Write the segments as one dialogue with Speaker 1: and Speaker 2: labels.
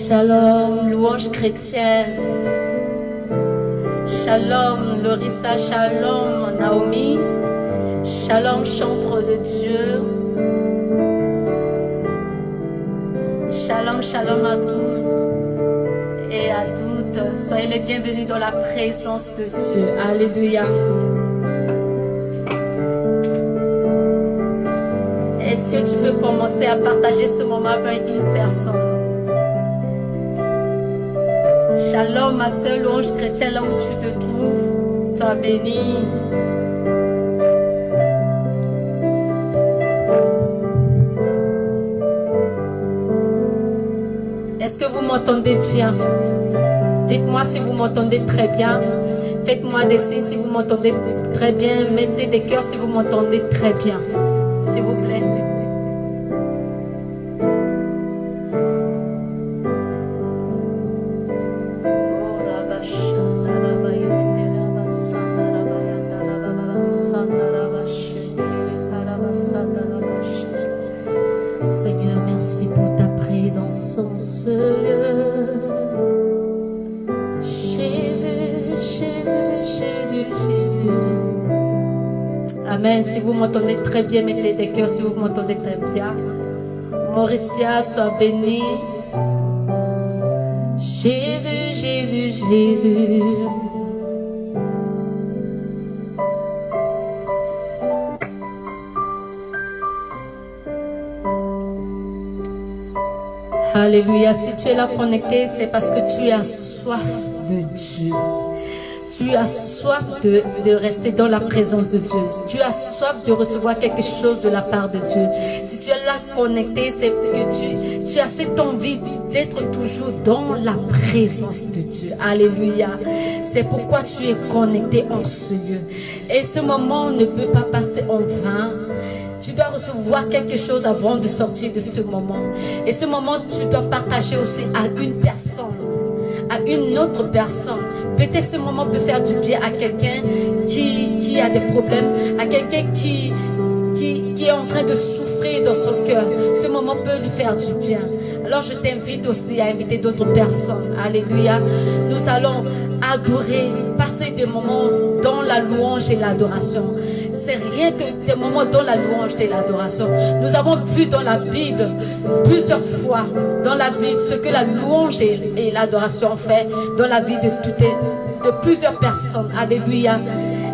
Speaker 1: Shalom, louange chrétienne. Shalom, Lorissa, shalom, Naomi. Shalom, chantre de Dieu. Shalom, shalom à tous et à toutes. Soyez les bienvenus dans la présence de Dieu. Alléluia. Est-ce que tu peux commencer à partager ce moment avec une personne? Shalom, ma sœur louange chrétienne, là où tu te trouves. Sois béni. Est-ce que vous m'entendez bien? Dites-moi si vous m'entendez très bien. Faites-moi des signes si vous m'entendez très bien. Mettez des cœurs si vous m'entendez très bien. S'il vous plaît. Seigneur, merci pour ta présence en ce lieu. Jésus, Jésus, Jésus, Jésus. Amen. Si vous m'entendez très bien, mettez des cœurs si vous m'entendez très bien. Mauricia, sois bénie. Jésus, Jésus, Jésus. Alléluia. Si tu es là connecté, c'est parce que tu as soif de Dieu. Tu as soif de rester dans la présence de Dieu. Tu as soif de recevoir quelque chose de la part de Dieu. Si tu es là connecté, c'est que tu as cette envie d'être toujours dans la présence de Dieu. Alléluia. C'est pourquoi tu es connecté en ce lieu. Et ce moment ne peut pas passer en vain. Tu dois recevoir quelque chose avant de sortir de ce moment. Et ce moment, tu dois partager aussi à une personne, à une autre personne. Peut-être ce moment peut faire du bien à quelqu'un qui a des problèmes, à quelqu'un qui est en train de souffrir dans son cœur. Ce moment peut lui faire du bien. Alors je t'invite aussi à inviter d'autres personnes. Alléluia. Nous allons adorer, passer des moments dans la louange et l'adoration. C'est rien que des moments dans la louange et l'adoration. Nous avons vu dans la Bible plusieurs fois, dans la Bible, ce que la louange et l'adoration fait dans la vie de plusieurs personnes. Alléluia.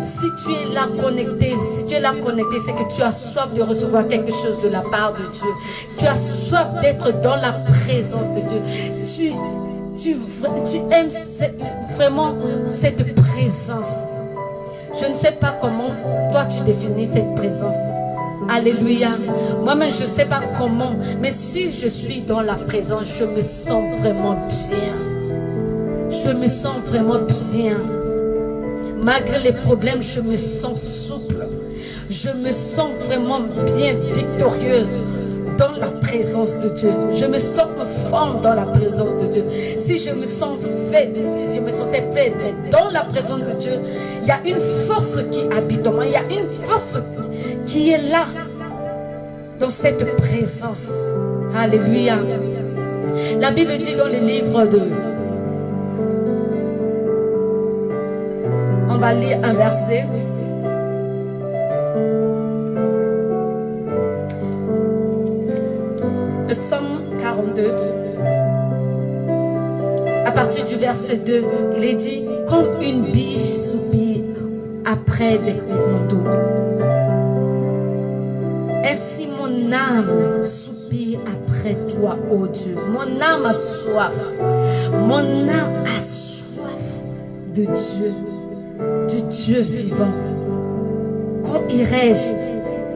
Speaker 1: Si tu es là connecté, c'est que tu as soif de recevoir quelque chose de la part de Dieu. Tu as soif d'être dans la présence de Dieu. Tu aimes vraiment cette présence. Je ne sais pas comment toi tu définis cette présence. Alléluia. Moi-même je ne sais pas comment, mais si je suis dans la présence, je me sens vraiment bien. Je me sens vraiment bien. Malgré les problèmes, je me sens souple. Je me sens vraiment bien victorieuse dans la présence de Dieu. Je me sens forte dans la présence de Dieu. Si je me sens faite, si je me sentais faite dans la présence de Dieu, il y a une force qui habite en moi. Il y a une force qui est là dans cette présence. Alléluia. La Bible dit dans le livre de... On va lire un verset. Le Psaume 42. À partir du verset 2, il est dit, comme une biche soupire après des courants d'eau. Ainsi mon âme soupire après toi, ô Dieu. Mon âme a soif. Mon âme a soif de Dieu. Du Dieu vivant. Quand irai-je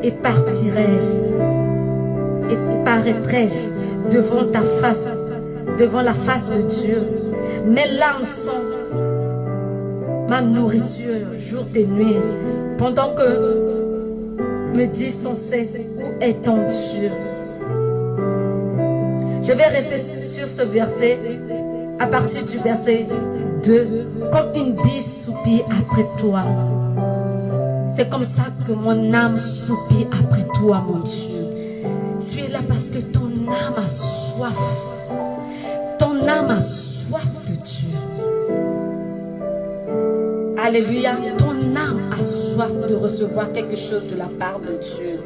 Speaker 1: et partirai-je et paraîtrai-je devant ta face, devant la face de Dieu? Mes larmes sont ma nourriture jour et nuit, pendant que me dit sans cesse, où est ton Dieu? Je vais rester sur ce verset à partir du verset 2, comme une biche soupire après toi. C'est comme ça que mon âme soupire après toi, mon Dieu. Tu es là parce que ton âme a soif. Ton âme a soif de Dieu. Alléluia. Ton âme a soif de recevoir quelque chose de la part de Dieu.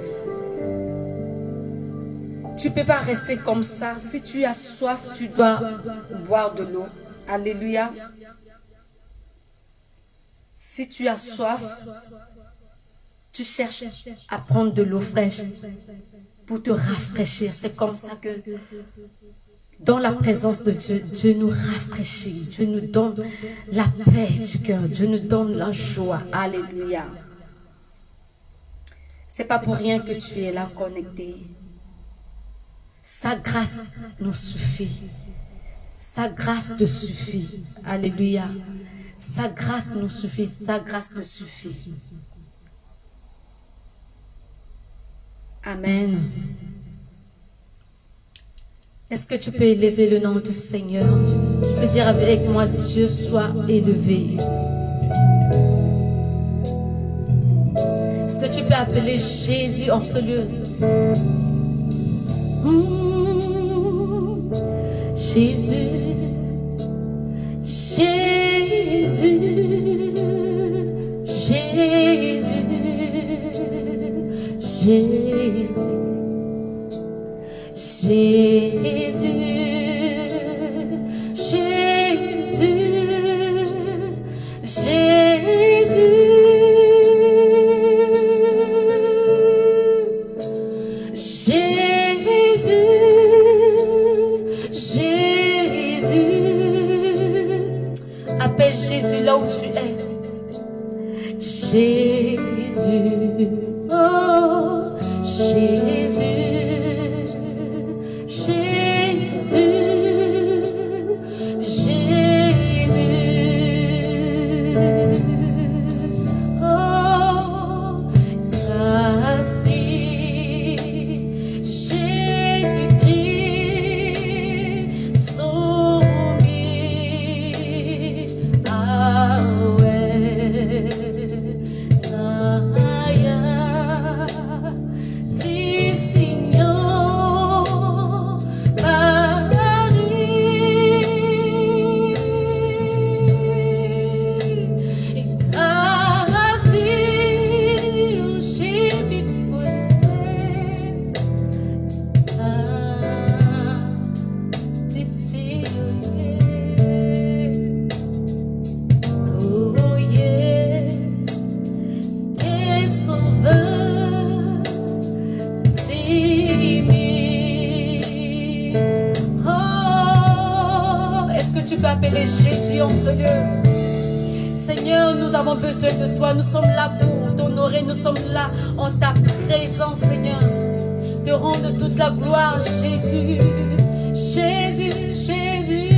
Speaker 1: Tu ne peux pas rester comme ça. Si tu as soif, tu dois boire de l'eau. Alléluia. Si tu as soif, tu cherches à prendre de l'eau fraîche pour te rafraîchir. C'est comme ça que dans la présence de Dieu, Dieu nous rafraîchit. Dieu nous donne la paix du cœur. Dieu nous donne la joie. Alléluia. C'est pas pour rien que tu es là connecté. Sa grâce nous suffit. Sa grâce te suffit. Alléluia. Sa grâce nous suffit. Sa grâce te suffit. Amen. Est-ce que tu peux élever le nom du Seigneur? Tu peux dire avec moi, Dieu soit élevé. Est-ce que tu peux appeler Jésus en ce lieu? Jésus, Jésus, Jésus, Jésus, Jésus, Jésus, Jésus. Appelle Jésus là où tu es. Jésus, oh Jésus, Jésus, Jésus, oh grâce, Jésus-Christ, sauvé, ah ouais, Naya, ti Signor, Paris, grâce, j'ai mis oh yeah, t'es sauveur, Timmy. Oh, est-ce que tu peux appeler Jésus en ce lieu? Seigneur, nous avons besoin de toi. Nous sommes là pour t'honorer. Nous sommes là en ta présence, Seigneur. Te rendre toute la gloire, Jésus. Jésus, Jésus.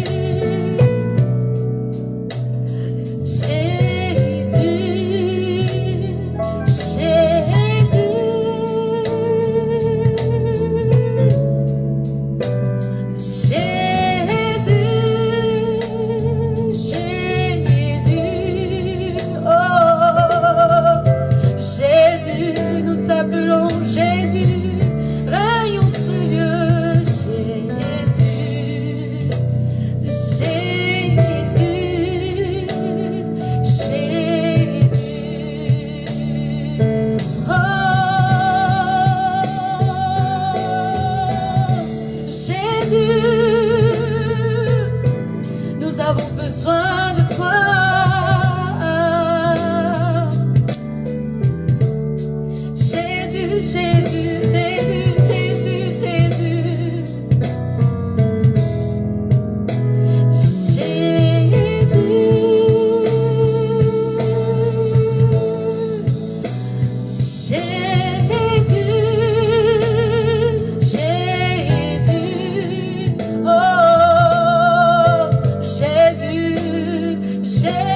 Speaker 1: Jésus, rayons ce lieu, Jésus, Jésus, oh, Jésus, nous avons besoin de toi. Jésus, Jésus, Jésus, Jésus, Jésus, oh, Jésus, Jésus.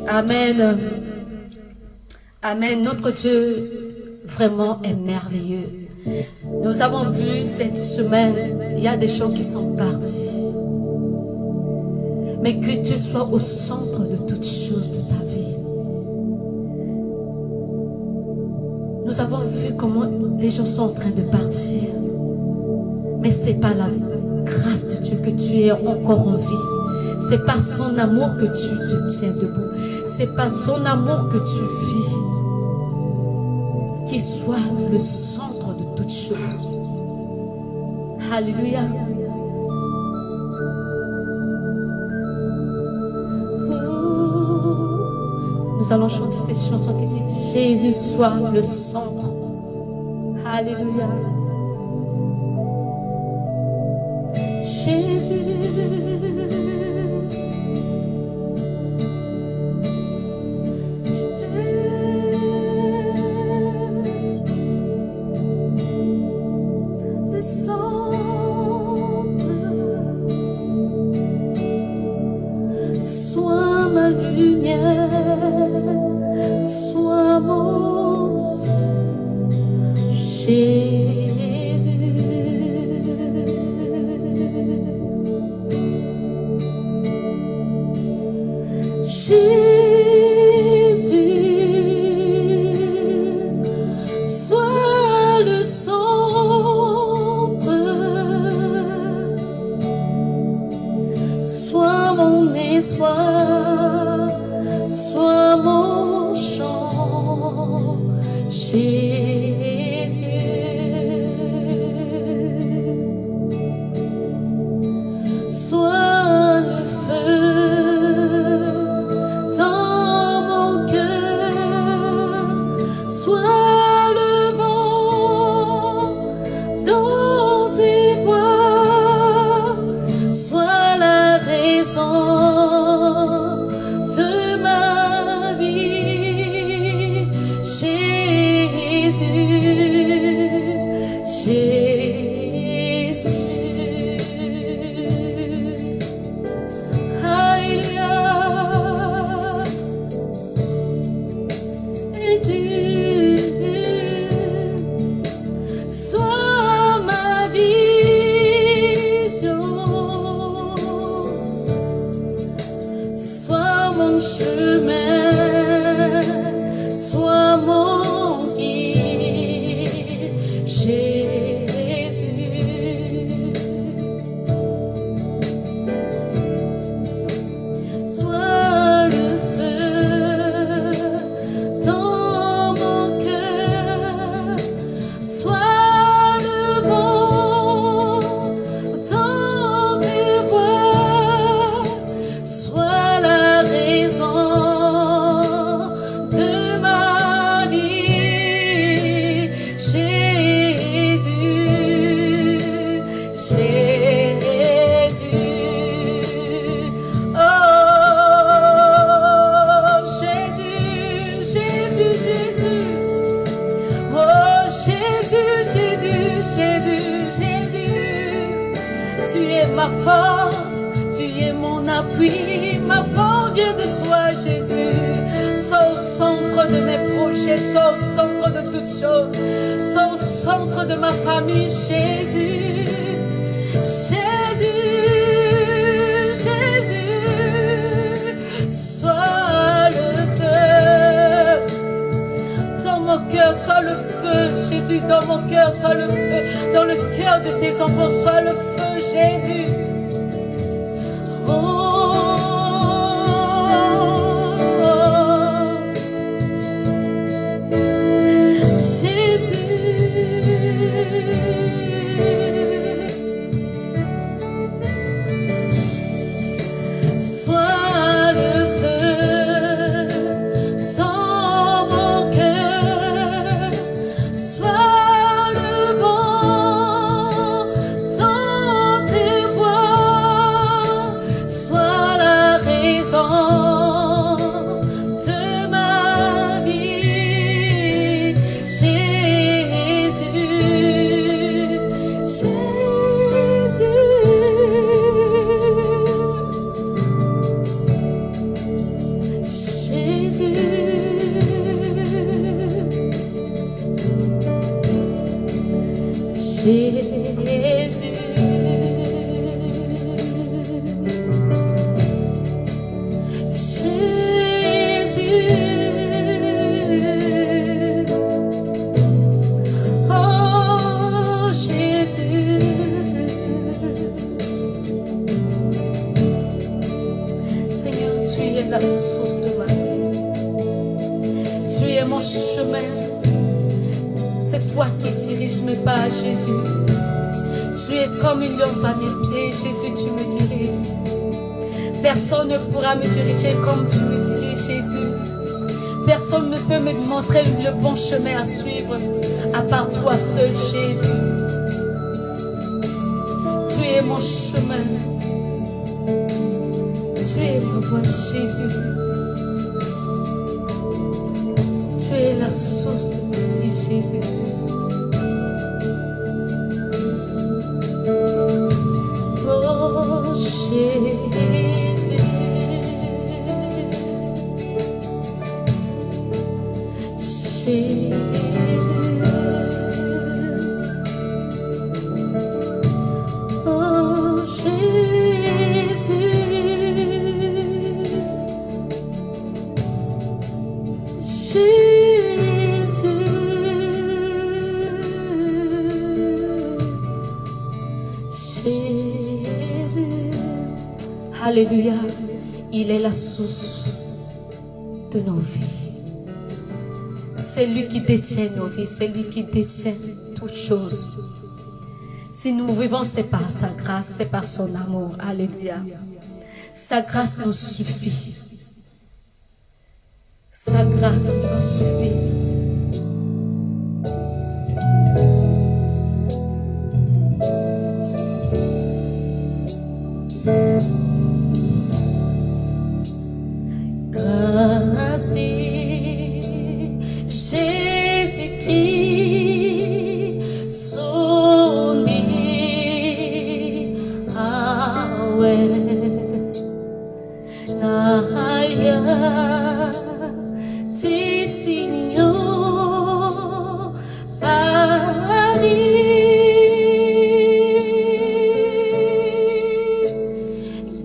Speaker 1: Amen. Amen. Notre Dieu vraiment est merveilleux. Nous avons vu cette semaine, il y a des choses qui sont parties. Mais que Dieu soit au centre de toutes choses de ta vie. Nous avons vu comment les gens sont en train de partir. Mais c'est par la grâce de Dieu que tu es encore en vie. C'est par son amour que tu te tiens debout. C'est par son amour que tu vis. Qu'il soit le centre de toutes choses. Alléluia. Nous allons chanter cette chanson qui dit Jésus soit le centre. Alléluia. Jésus.
Speaker 2: Sois le vent dans tes voies.
Speaker 1: La source de ma vie. Tu es mon chemin. C'est toi qui diriges mes pas, Jésus. Tu es comme une lampe à mes pieds, Jésus, tu me diriges. Personne ne pourra me diriger comme tu me diriges, Jésus. Personne ne peut me montrer le bon chemin à suivre, à part toi seul, Jésus. Tu es mon chemin. Tu es ma voix, Jésus. Tu es la source de ma vie, Jésus. Oh, Jésus. Jésus. Oh, Jésus. Alléluia, il est la source de nos vies. C'est lui qui détient nos vies, c'est lui qui détient toutes choses. Si nous vivons, c'est par sa grâce, c'est par son amour. Alléluia. Sa grâce nous suffit. Sa grâce nous suffit. Jésus-Christ, soumis à Naya, ti Signor Paris,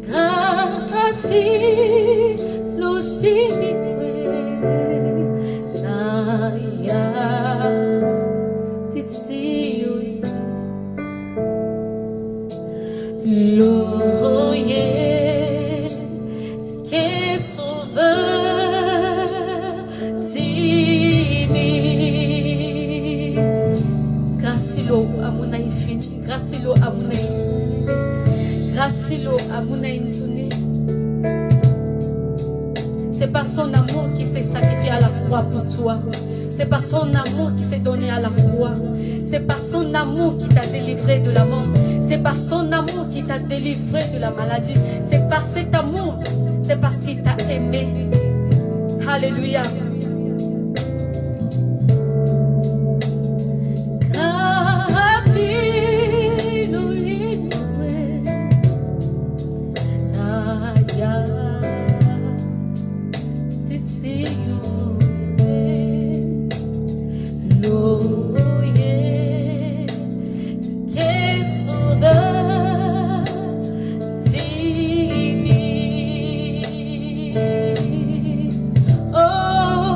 Speaker 1: grâce Lucy. L'oreiller qui est sauveur, Timi. Grâce-lo à mon infini, grâce-lo à mon infini, grâce-lo à mon infini. C'est pas son amour qui s'est sacrifié à la croix pour toi. C'est pas son amour qui s'est donné à la croix. C'est pas son amour qui t'a délivré de la mort. C'est pas son amour qui t'a délivré de la maladie. C'est pas cet amour. C'est parce qu'il t'a aimé. Alléluia. Oh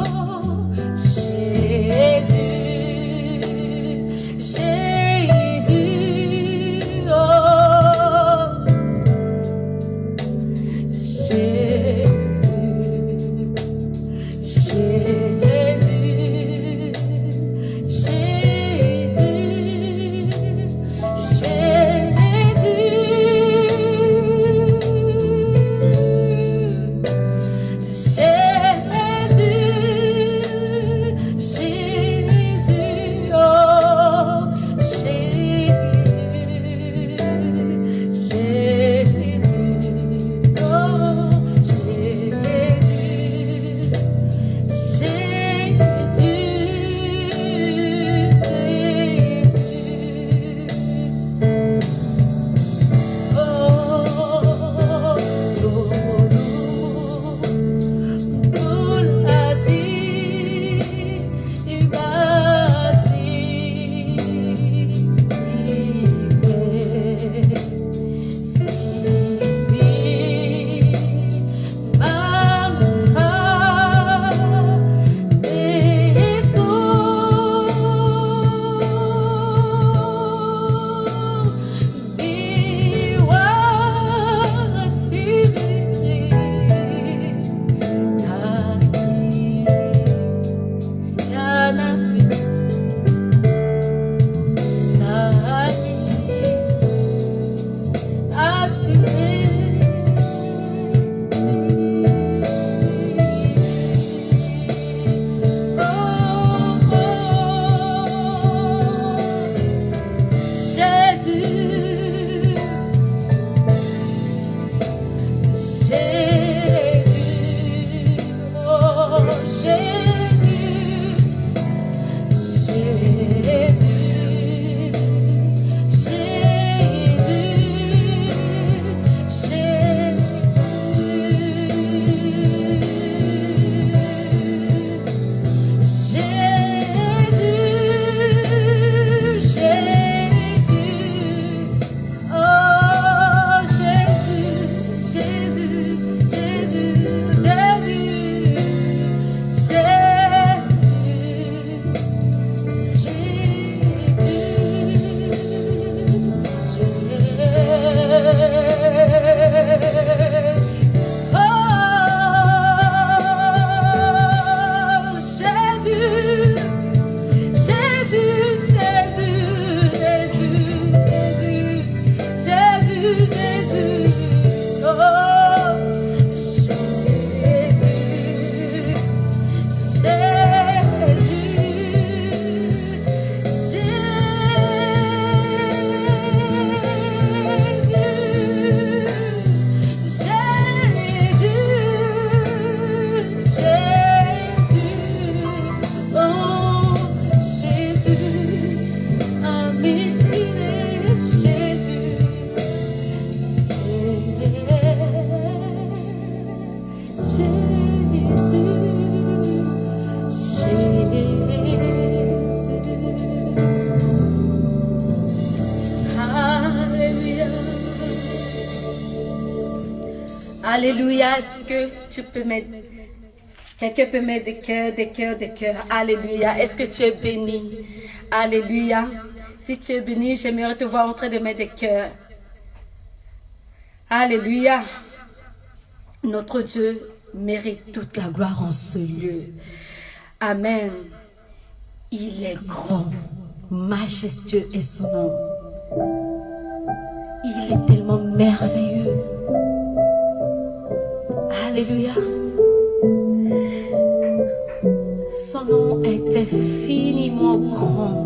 Speaker 1: Alléluia. Est-ce que tu peux mettre... Quelqu'un peut mettre des cœurs, des cœurs, des cœurs. Alléluia. Est-ce que tu es béni? Alléluia. Si tu es béni, j'aimerais te voir en train de mettre des cœurs. Alléluia. Notre Dieu mérite toute la gloire en ce lieu. Amen. Il est grand, majestueux est son nom. Il est tellement merveilleux. Alléluia. Son nom est infiniment grand.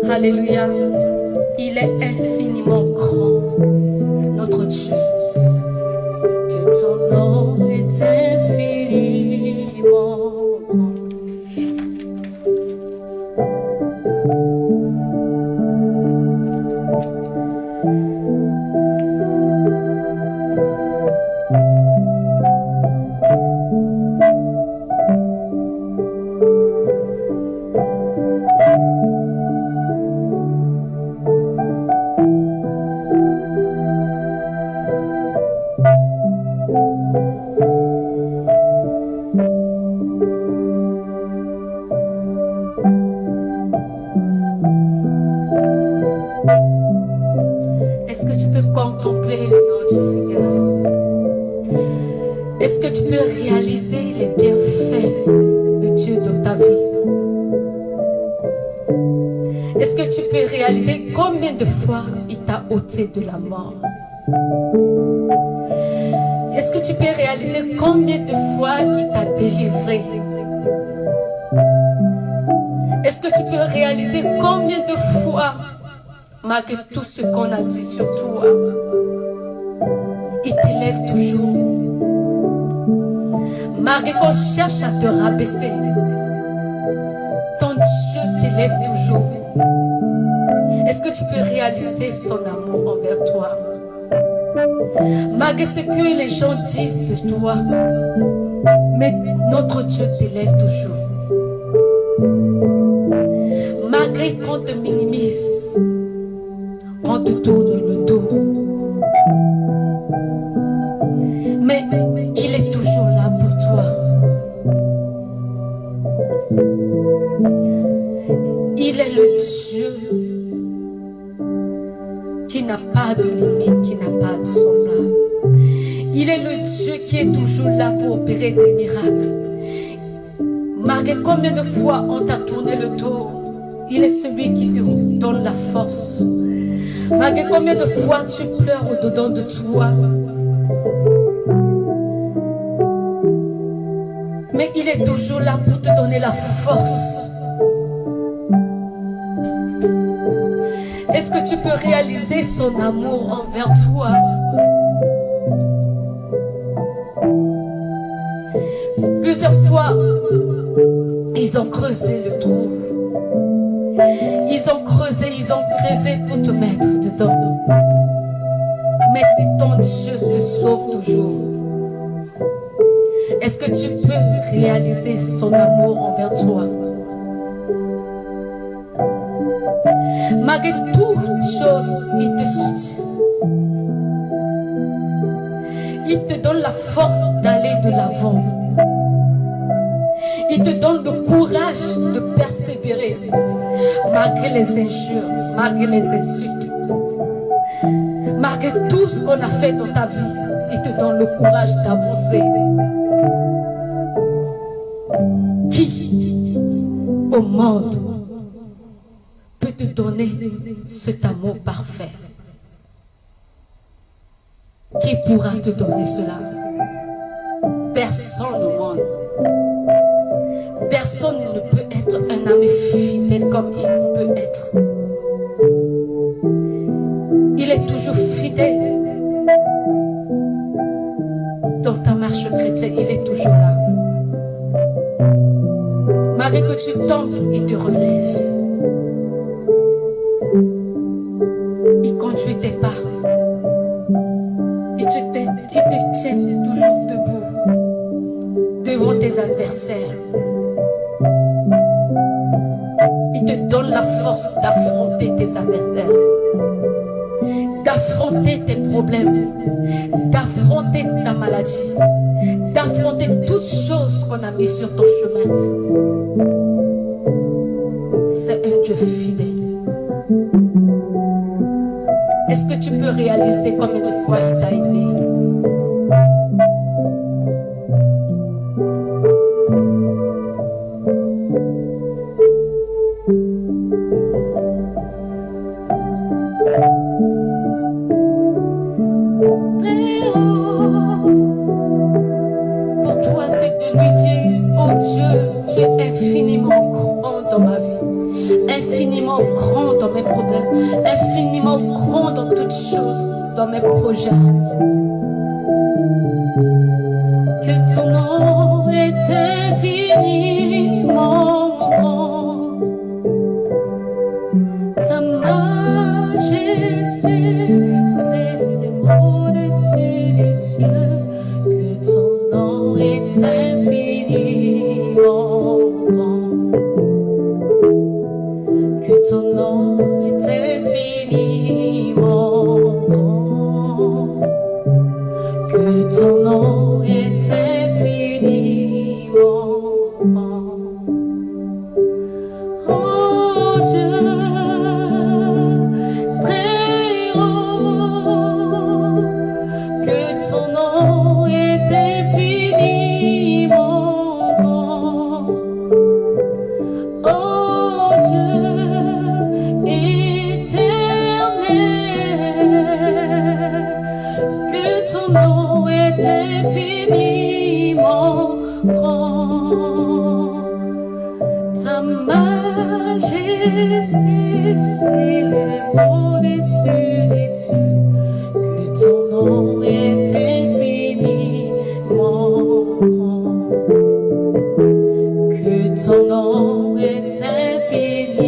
Speaker 1: Alléluia. Il est infiniment grand, notre Dieu. Que ton nom est infiniment grand. Est-ce que tu peux contempler le nom du Seigneur? Est-ce que tu peux réaliser les bienfaits de Dieu dans ta vie? Est-ce que tu peux réaliser combien de fois il t'a ôté de la mort? Est-ce que tu peux réaliser combien de fois il t'a délivré? Est-ce que tu peux réaliser combien de fois, malgré tout ce qu'on a dit sur toi, il t'élève toujours? Malgré qu'on cherche à te rabaisser, ton Dieu t'élève toujours. Est-ce que tu peux réaliser son amour envers toi? Malgré ce que les gens disent de toi, mais notre Dieu t'élève toujours. Malgré qu'on te minimise, qu'on te tourne le dos, mais il est toujours là pour toi. Il est le Dieu qui n'a pas de limite, qui n'a pas de semblable. Il est le Dieu qui est toujours là pour opérer des miracles. Malgré combien de fois on t'a tourné le dos, il est celui qui te donne la force. Malgré combien de fois tu pleures au-dedans de toi, mais il est toujours là pour te donner la force. Est-ce que tu peux réaliser son amour envers toi? Plusieurs fois, Ils ont creusé le trou. Ils ont creusé pour te mettre dedans. Mais ton Dieu te sauve toujours. Est-ce que tu peux réaliser son amour envers toi? Malgré toutes choses, il te soutient. Il te donne la force d'aller de l'avant. Il te donne le courage de persévérer malgré les injures, malgré les insultes, malgré tout ce qu'on a fait dans ta vie. Il te donne le courage d'avancer. Qui au monde peut te donner cet amour parfait? Qui pourra te donner cela? Personne au monde. Personne ne peut être un ami fidèle comme il peut être. Il est toujours fidèle. Dans ta marche chrétienne, il est toujours là. Malgré que tu tombes, il te relève. Il conduit tes pas. Il te tient toujours debout devant tes adversaires. Il te donne la force d'affronter tes adversaires, d'affronter tes problèmes, d'affronter ta maladie, d'affronter toutes choses qu'on a mises sur ton chemin. C'est un Dieu fidèle. Est-ce que tu peux réaliser combien de fois il t'a aimé? Pour toi, c'est de lui dire, oh Dieu, tu es infiniment grand dans ma vie, infiniment grand dans mes problèmes, infiniment grand dans toutes choses, dans mes projets. Que ton nom est infiniment grand, ta majesté s'élève au-dessus des cieux. Que ton nom est infiniment grand, que ton nom est infiniment grand, que ton nom est infiniment grand. Oh Dieu, très haut, que ton nom est infiniment grand. Oh Dieu éternel, que ton nom est infiniment grand. Ta majesté s'élève au-dessus des cieux. Que ton nom est infiniment grand. Que ton nom est infiniment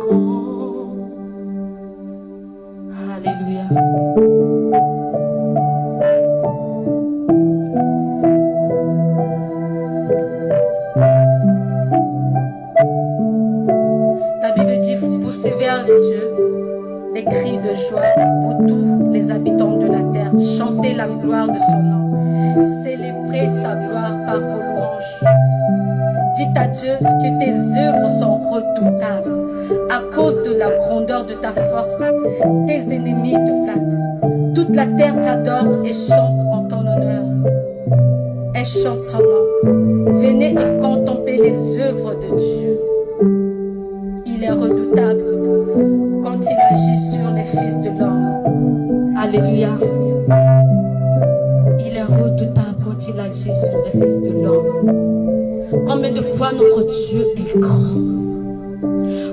Speaker 1: grand. Alléluia. La Bible dit, vous poussez vers Dieu des cris de joie, vous tous les habitants de la terre, chantez la gloire de son nom, célébrez sa gloire par vos louanges. Dites à Dieu que tes œuvres sont redoutables. À cause de la grandeur de ta force, tes ennemis te flattent. Toute la terre t'adore et chante en ton honneur. Elle chante ton nom. Venez et contemplez les œuvres de Dieu. Il est redoutable quand il agit sur les fils de l'homme. Alléluia. Il est redoutable quand il agit sur les fils de l'homme. Combien de fois notre Dieu est grand?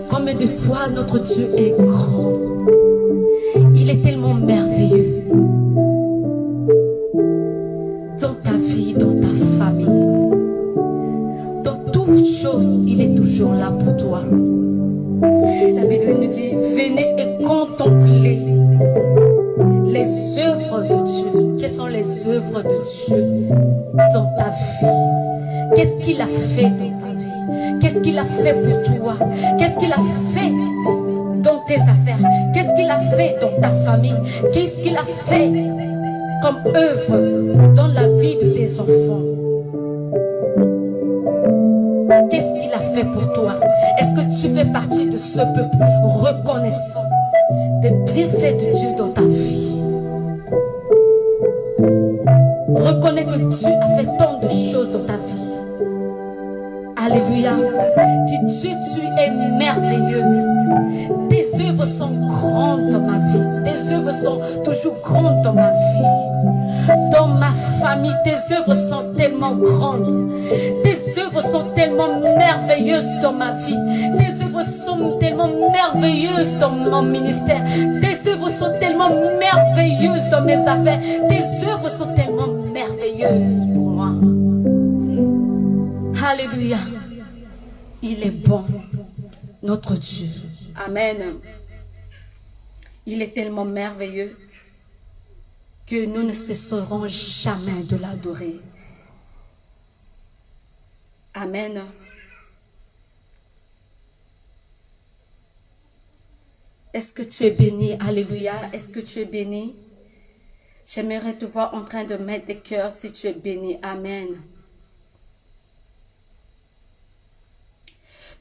Speaker 1: Combien de fois notre Dieu est grand? Il est tellement merveilleux. Dans ta vie, dans ta famille, dans tout quelles sont les œuvres de Dieu dans ta vie. Qu'est-ce qu'il a fait dans ta vie? Qu'est-ce qu'il a fait pour toi? Qu'est-ce qu'il a fait dans tes affaires? Qu'est-ce qu'il a fait dans ta famille? Qu'est-ce qu'il a fait comme œuvre dans la vie de tes enfants? Qu'est-ce qu'il a fait pour toi? Est-ce que tu fais partie de ce peuple reconnaissant des bienfaits de Dieu dans ta vie? Reconnais que Dieu a fait tant de choses dans ta vie. Alléluia. Dis Dieu, tu es merveilleux. Tes œuvres sont grandes dans ma vie. Tes œuvres sont toujours grandes dans ma vie. Dans ma famille, tes œuvres sont tellement grandes. Tes œuvres sont tellement merveilleuses dans ma vie. Tes œuvres sont tellement merveilleuses dans mon ministère. Tes œuvres sont tellement merveilleuses dans mes affaires. Tes œuvres sont tellement merveilleuses pour moi. Alléluia. Il est bon, notre Dieu. Amen. Il est tellement merveilleux que nous ne cesserons jamais de l'adorer. Amen. Est-ce que tu es béni? Alléluia. Est-ce que tu es béni? J'aimerais te voir en train de mettre des cœurs si tu es béni. Amen.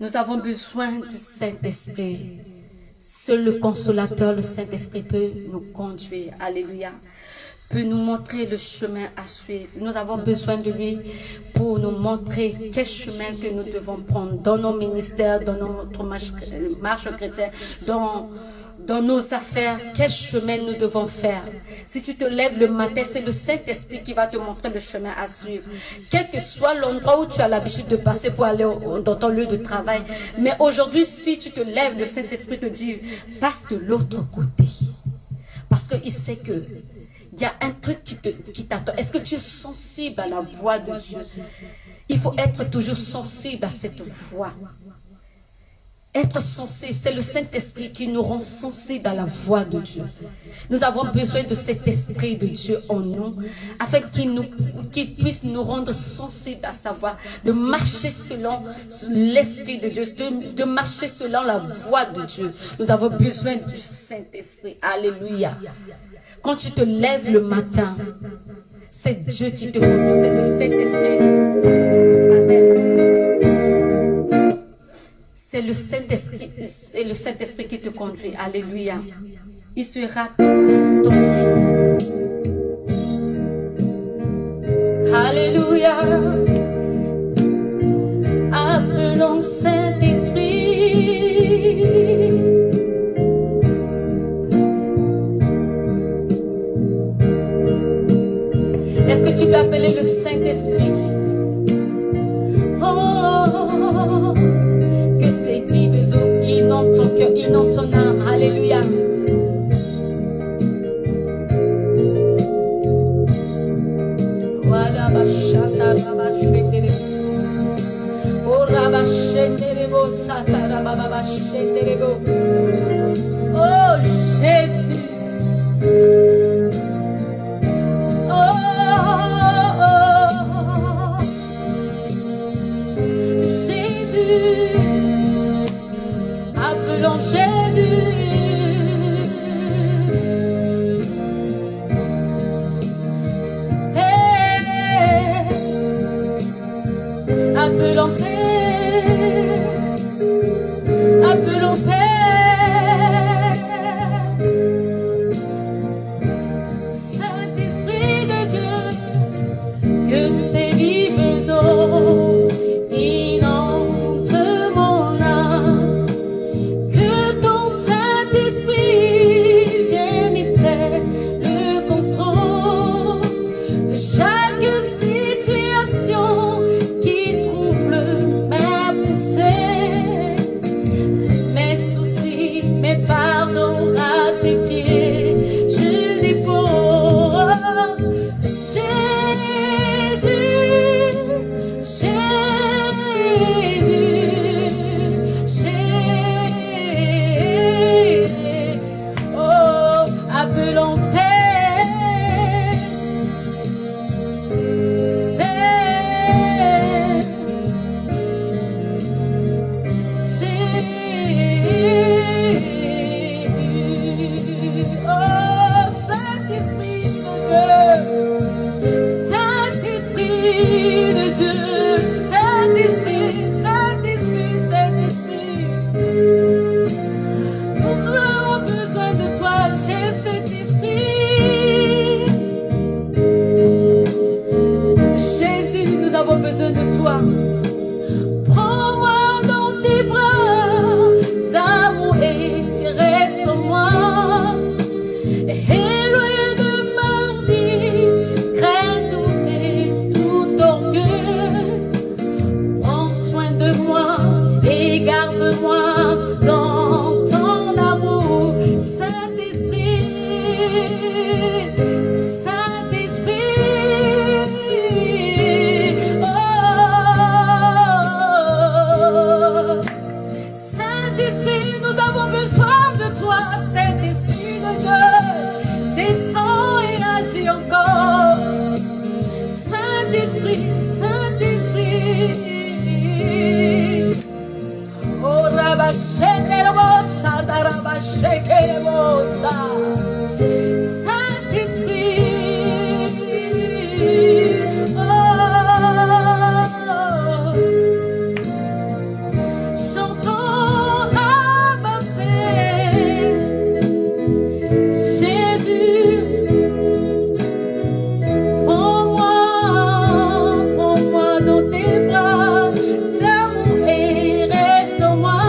Speaker 1: Nous avons besoin du Saint-Esprit. Seul le consolateur, le Saint-Esprit peut nous conduire. Alléluia. Peut nous montrer le chemin à suivre. Nous avons besoin de lui pour nous montrer quel chemin que nous devons prendre dans nos ministères, dans notre marche chrétienne, dans nos affaires, quel chemin nous devons faire. Si tu te lèves le matin, c'est le Saint-Esprit qui va te montrer le chemin à suivre. Quel que soit l'endroit où tu as l'habitude de passer pour aller dans ton lieu de travail. Mais aujourd'hui, si tu te lèves, le Saint-Esprit te dit, passe de l'autre côté. Parce qu'il sait que il y a un truc qui t'attend. Est-ce que tu es sensible à la voix de Dieu? Il faut être toujours sensible à cette voix. Être sensible, c'est le Saint-Esprit qui nous rend sensibles à la voix de Dieu. Nous avons besoin de cet Esprit de Dieu en nous, afin qu'il puisse nous rendre sensibles à sa voix, de marcher selon l'Esprit de Dieu, de marcher selon la voix de Dieu. Nous avons besoin du Saint-Esprit. Alléluia. Quand tu te lèves le matin, c'est Dieu qui te conduit, c'est le Saint-Esprit. Amen. C'est le Saint-Esprit qui te conduit. Alléluia. Il sera ton guide. Alléluia. Appelons Saint-Esprit. Est-ce que tu peux appeler le Saint-Esprit? Oh, que ces vives eaux inondent ton cœur, inondent ton âme. Alléluia. Oh Jésus. Appelons Jésus. Père, appelons Père, appelons Père. Saint-Esprit. Oh, Rabashekerosa, Darabashekerosa. Saint-Esprit. Oh, chantons Abba Père. Jésus, prends-moi dans tes bras d'amour et reste-moi.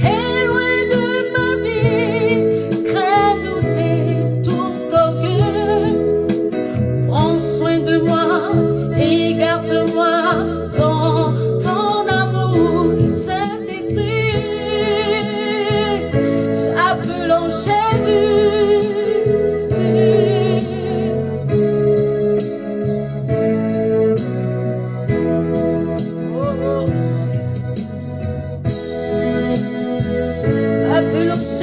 Speaker 1: Et loin de ma vie, crains, douter, tout orgueil. Prends soin de moi et garde-moi dans ton amour, Saint-Esprit. Appelons Jésus. Oh, appelons Jésus.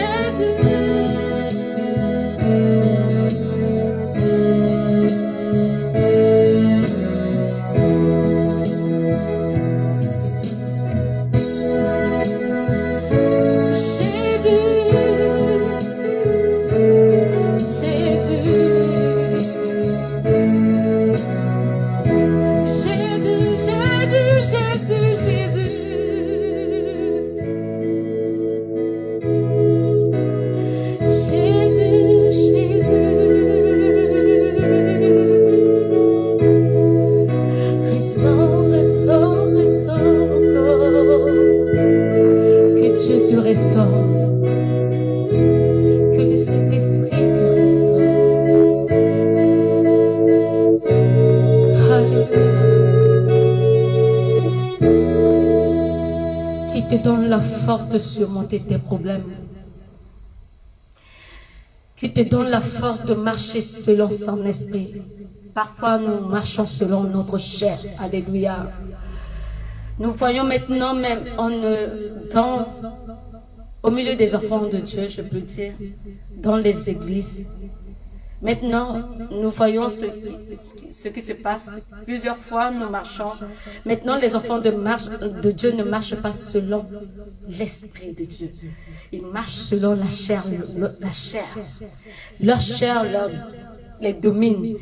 Speaker 1: Donne la force de surmonter tes problèmes, qui te donne la force de marcher selon son esprit. Parfois nous marchons selon notre chair. Alléluia. Nous voyons maintenant même au milieu des enfants de Dieu, je peux dire, dans les églises. Maintenant, nous voyons ce qui se passe. Plusieurs fois, nous marchons. Maintenant, les enfants de Dieu ne marchent pas selon l'Esprit de Dieu. Ils marchent selon la chair. Leur chair les domine.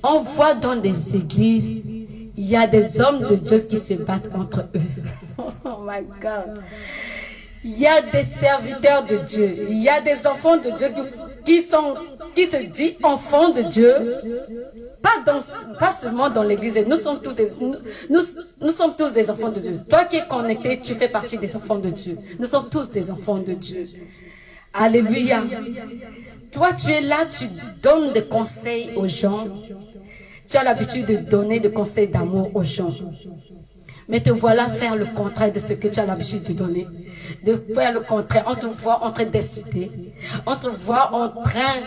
Speaker 1: On voit dans des églises, il y a des hommes de Dieu qui se battent entre eux. Oh my God. Il y a des serviteurs de Dieu. Il y a des enfants de Dieu qui se disent enfants de Dieu, pas seulement dans l'église. Nous sommes tous des enfants de Dieu. Toi qui es connecté, tu fais partie des enfants de Dieu. Nous sommes tous des enfants de Dieu. Alléluia. Toi, tu es là, tu donnes des conseils aux gens. Tu as l'habitude de donner des conseils d'amour aux gens. Mais te voilà faire le contraire de ce que tu as l'habitude de donner. De faire le contraire. On te voit en train d'insulter. On te voit en train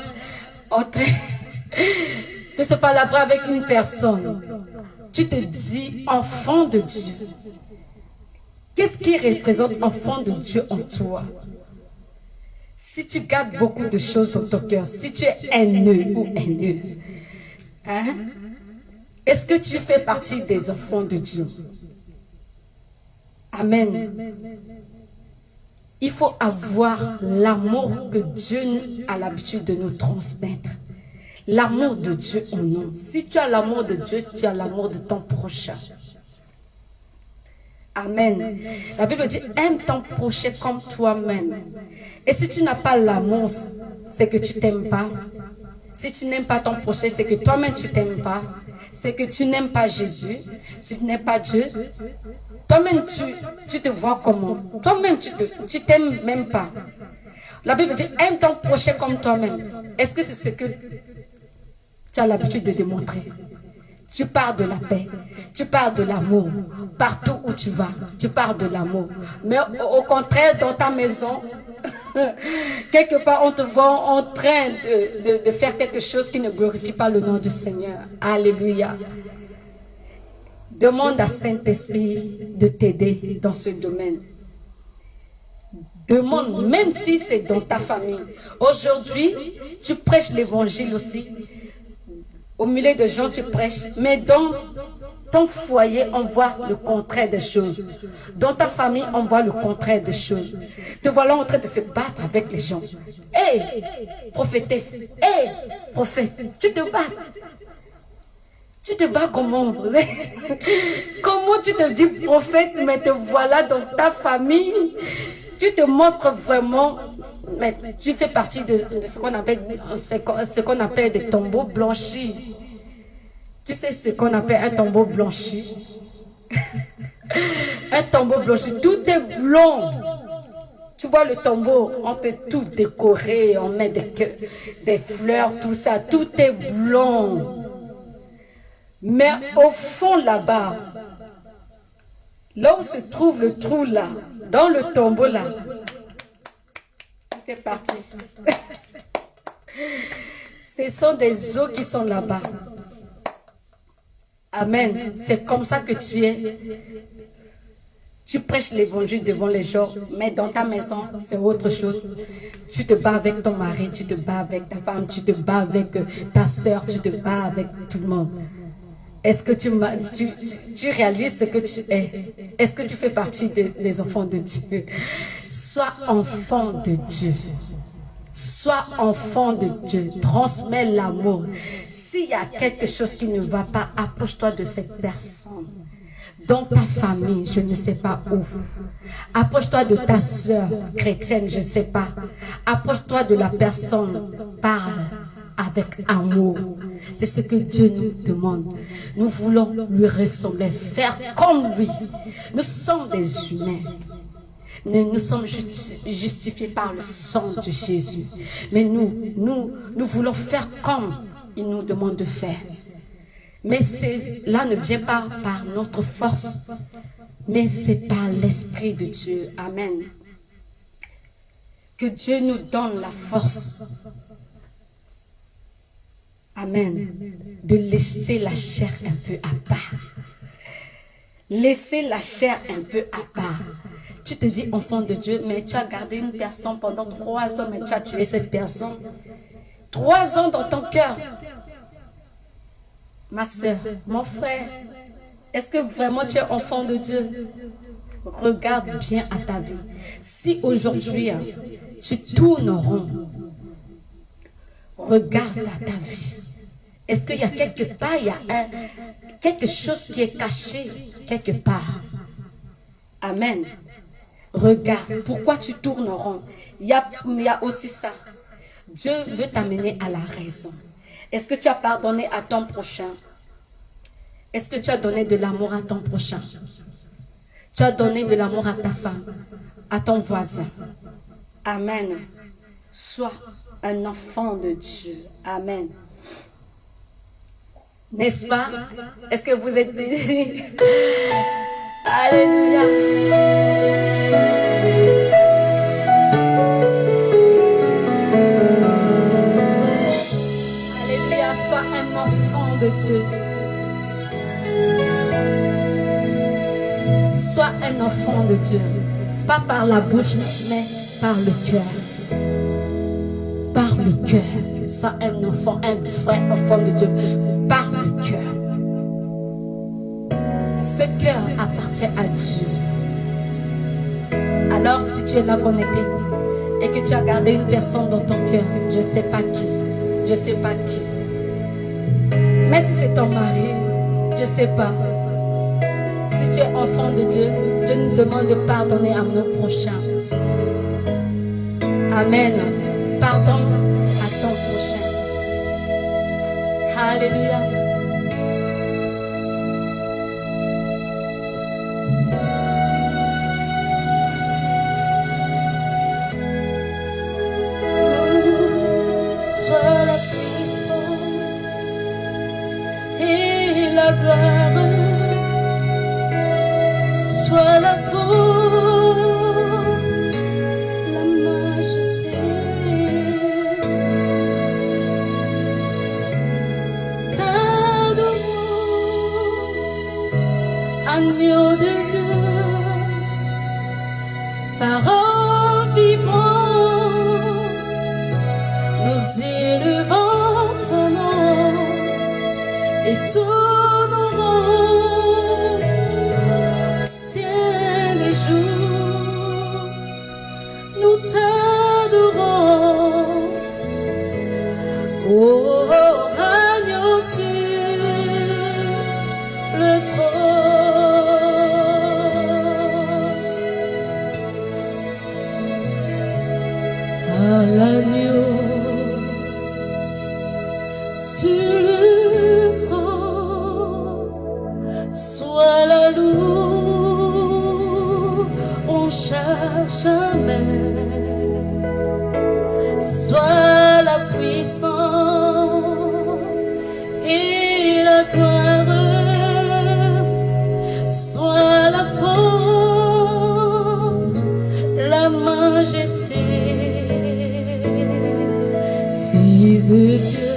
Speaker 1: de se palabrer avec une personne. Tu te dis enfant de Dieu. Qu'est-ce qui représente enfant de Dieu en toi? Si tu gardes beaucoup de choses dans ton cœur, si tu es haineux ou haineuse, hein? Est-ce que tu fais partie des enfants de Dieu? Amen. Il faut avoir l'amour que Dieu a l'habitude de nous transmettre. L'amour de Dieu en nous. Si tu as l'amour de Dieu, tu as l'amour de ton prochain. Amen. La Bible dit, aime ton prochain comme toi-même. Et si tu n'as pas l'amour, c'est que tu t'aimes pas. Si tu n'aimes pas ton prochain, c'est que toi-même tu t'aimes pas. C'est que tu n'aimes pas Jésus. Si tu n'aimes pas Dieu, toi-même tu te vois comment? Toi-même tu t'aimes même pas. La Bible dit, aime ton prochain comme toi-même. Est-ce que c'est ce que tu as l'habitude de démontrer? Tu parles de la paix, tu parles de l'amour. Partout où tu vas, tu parles de l'amour. Mais au contraire, dans ta maison, quelque part, on te voit en train de faire quelque chose qui ne glorifie pas le nom du Seigneur. Alléluia. Demande à Saint-Esprit de t'aider dans ce domaine. Demande, même si c'est dans ta famille. Aujourd'hui, tu prêches l'évangile aussi Au milieu de gens, tu prêches. Mais dans ton foyer, on voit le contraire des choses. Dans ta famille, on voit le contraire des choses. Te voilà en train de se battre avec les gens. Hé, prophétesse, hé, prophète, tu te bats. Tu te bats comment? Comment tu te dis prophète, mais te voilà dans ta famille? Tu te montres vraiment, mais tu fais partie de ce qu'on appelle des tombeaux blanchis. Tu sais ce qu'on appelle un tombeau blanchi? Un tombeau blanchi, tout est blanc. Tu vois le tombeau, on peut tout décorer, on met des fleurs, tout ça, tout est blanc. Mais au fond là-bas, là où se trouve le trou là, dans le tombeau là, tout est parti. Ce sont des eaux qui sont là-bas. Amen. C'est comme ça que tu es. Tu prêches l'évangile devant les gens, mais dans ta maison, c'est autre chose. Tu te bats avec ton mari, tu te bats avec ta femme, tu te bats avec ta soeur, tu te bats avec tout le monde. Est-ce que tu réalises ce que tu es? Est-ce que tu fais partie des enfants de Dieu? Sois enfant de Dieu. Sois enfant de Dieu. Transmets l'amour. S'il y a quelque chose qui ne va pas, approche-toi de cette personne. Dans ta famille, je ne sais pas où. Approche-toi de ta soeur chrétienne, je ne sais pas. Approche-toi de la personne. Parle avec amour. C'est ce que Dieu nous demande. Nous voulons lui ressembler, faire comme lui. Nous sommes des humains. Nous sommes justifiés par le sang de Jésus. Mais nous voulons faire comme il nous demande de faire. Mais cela ne vient pas par notre force, mais c'est par l'Esprit de Dieu. Amen. Que Dieu nous donne la force. Amen. De laisser la chair un peu à part. Laisser la chair un peu à part. Tu te dis enfant de Dieu, mais tu as gardé une personne pendant 3 ans, mais tu as tué cette personne. 3 ans dans ton cœur. Ma soeur, mon frère, est-ce que vraiment tu es enfant de Dieu? Regarde bien à ta vie. Si aujourd'hui, tu tournes rond, regarde à ta vie. Est-ce qu'il y a quelque part, il y a quelque chose qui est caché quelque part? Amen. Regarde, pourquoi tu tournes rond? Il y a aussi ça. Dieu veut t'amener à la raison. Est-ce que tu as pardonné à ton prochain? Est-ce que tu as donné de l'amour à ton prochain? Tu as donné de l'amour à ta femme, à ton voisin. Amen. Sois un enfant de Dieu. Amen. N'est-ce pas? Est-ce que vous êtes bénis? Alléluia. Alléluia. Sois un enfant de Dieu. Sois un enfant de Dieu. Pas par la bouche, mais par le cœur. Par le cœur. Sois un enfant, un vrai enfant de Dieu. Par le cœur. Ce cœur appartient à Dieu. Alors si tu es là connecté et que tu as gardé une personne dans ton cœur, je ne sais pas qui. Je ne sais pas qui. Mais si c'est ton mari, je ne sais pas. Si tu es enfant de Dieu, Dieu nous demande de pardonner à nos prochains. Amen. Pardon à ton prochain. Alléluia. Sois la puissance et la gloire. Sois la force, la majesté. Tarde-moi, agneau de Dieu, parole vivante, nous élevons ton nom. et tous nos mondes, ciel et jour, nous t'adorons. Oh, agneau sur le trône, à l'agneau sur le trône, sois la louange à jamais, sois la puissance et la gloire, sois la force, la majesté, Fils de Dieu,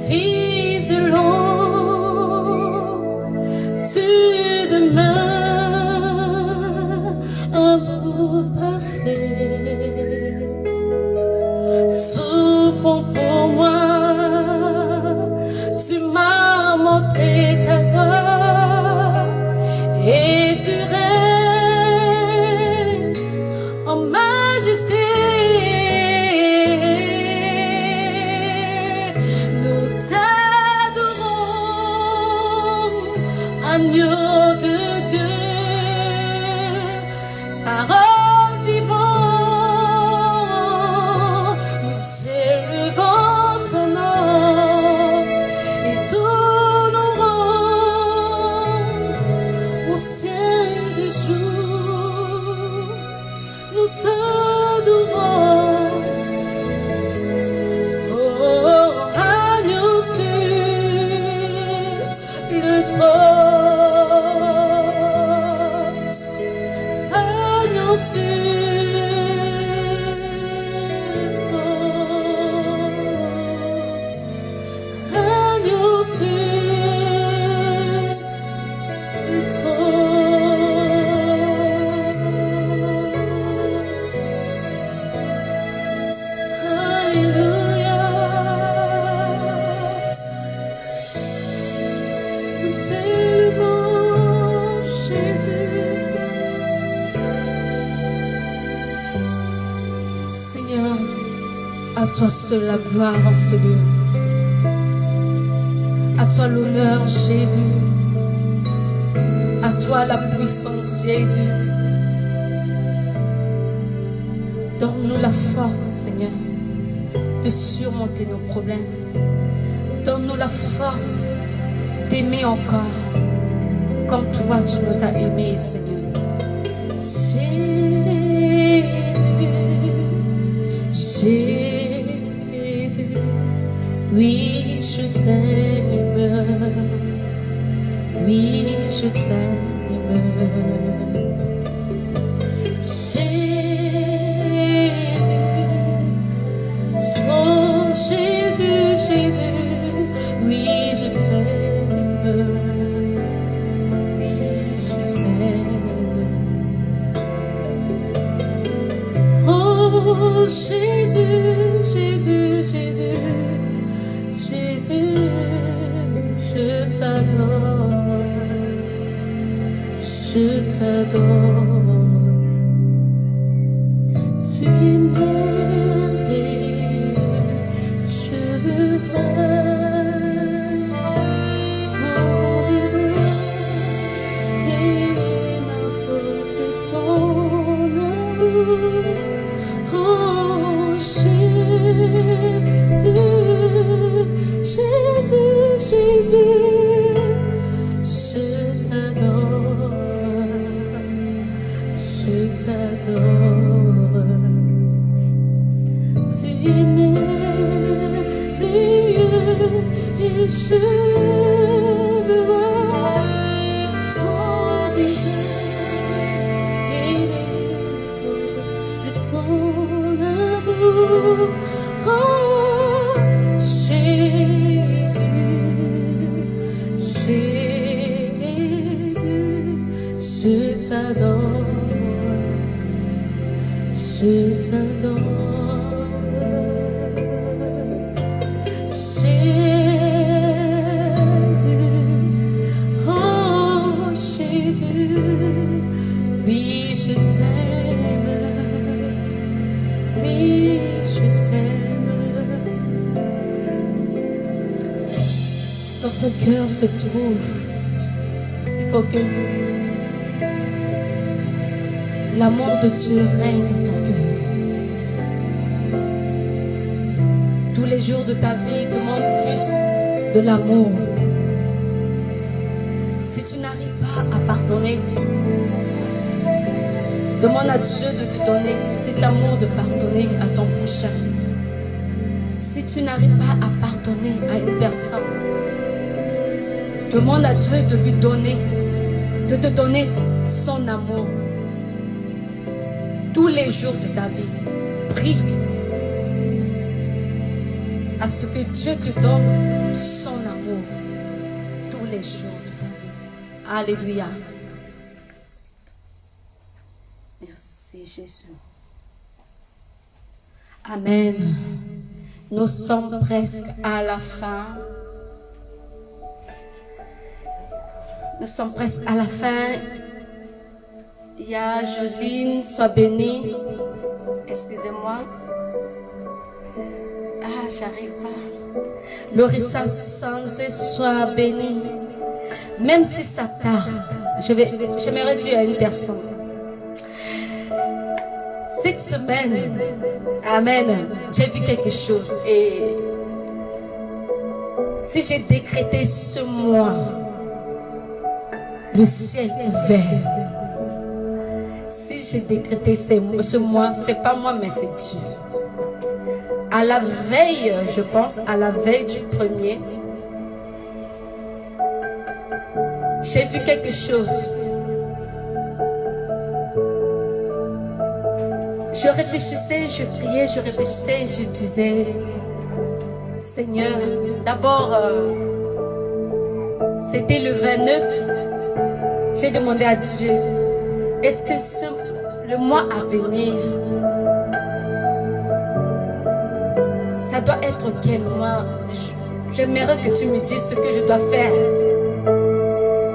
Speaker 1: Fils de l'homme, tu demeures un beau parfait. Souffre pour moi, tu m'as montré ta gloire et tu règnes en majesté. Nous t'adorons, agneau de Dieu, parole vivante, nous élevons ton nom et tous nos rangs, au ciel des jours, nous t'adorons. Oh, agneau sur le trône, agneau sur le trône, agneau sur le trône. Alléluia. Nous t'élevons, Jésus. Seigneur, à toi seul la gloire en ce lieu. À toi l'honneur, Jésus. À toi la puissance, Jésus. Donne-nous la force, Seigneur, de surmonter nos problèmes. Donne-nous la force d'aimer encore comme toi tu nous as aimés, Seigneur. Jésus, oui, je t'aime, oui, je t'aime. Jésus, oh Jésus, Jésus, oui, je t'aime, oui, je t'aime. Oh Jésus, Jésus, Jésus, Jésus, je t'adore, je t'adore. Tu es merveilleux, je voudrais ton visage et ma force et ton amour. Oh Jésus, Jésus, Jésus, je t'adore, je t'adore. Tu es merveilleux et je veux voir ton visage et ton amour. Oh Jésus, Jésus, je t'adore, je t'adore. Jésus, dans ton cœur se trouve, il faut que l'amour de Dieu règne dans ton cœur. Tous les jours de ta vie, demande plus de l'amour. Si tu n'arrives pas à pardonner, demande à Dieu de te donner cet amour de pardonner à ton prochain. Si tu n'arrives pas à pardonner à une personne, demande à Dieu de lui donner, de te donner son amour. Tous les jours de ta vie, prie à ce que Dieu te donne son amour tous les jours de ta vie. Alléluia. Merci Jésus. Amen. Nous sommes presque à la fin. Nous sommes presque à la fin. Il y a Joline, sois bénie. Excusez-moi. Ah, j'arrive pas. Lorissa Sanzé, sois bénie. Même si ça tarde, j'aimerais dire à une personne. Cette semaine, amen, j'ai vu quelque chose. Et si j'ai décrété ce mois, le ciel ouvert. Si j'ai décrété ce mois, c'est pas moi, mais c'est Dieu. À la veille, je pense, à la veille du premier, j'ai vu quelque chose. Je réfléchissais, je priais, je réfléchissais, je disais, Seigneur, d'abord, c'était le 29, j'ai demandé à Dieu, est-ce que le mois à venir, ça doit être quel mois? J'aimerais que tu me dises ce que je dois faire.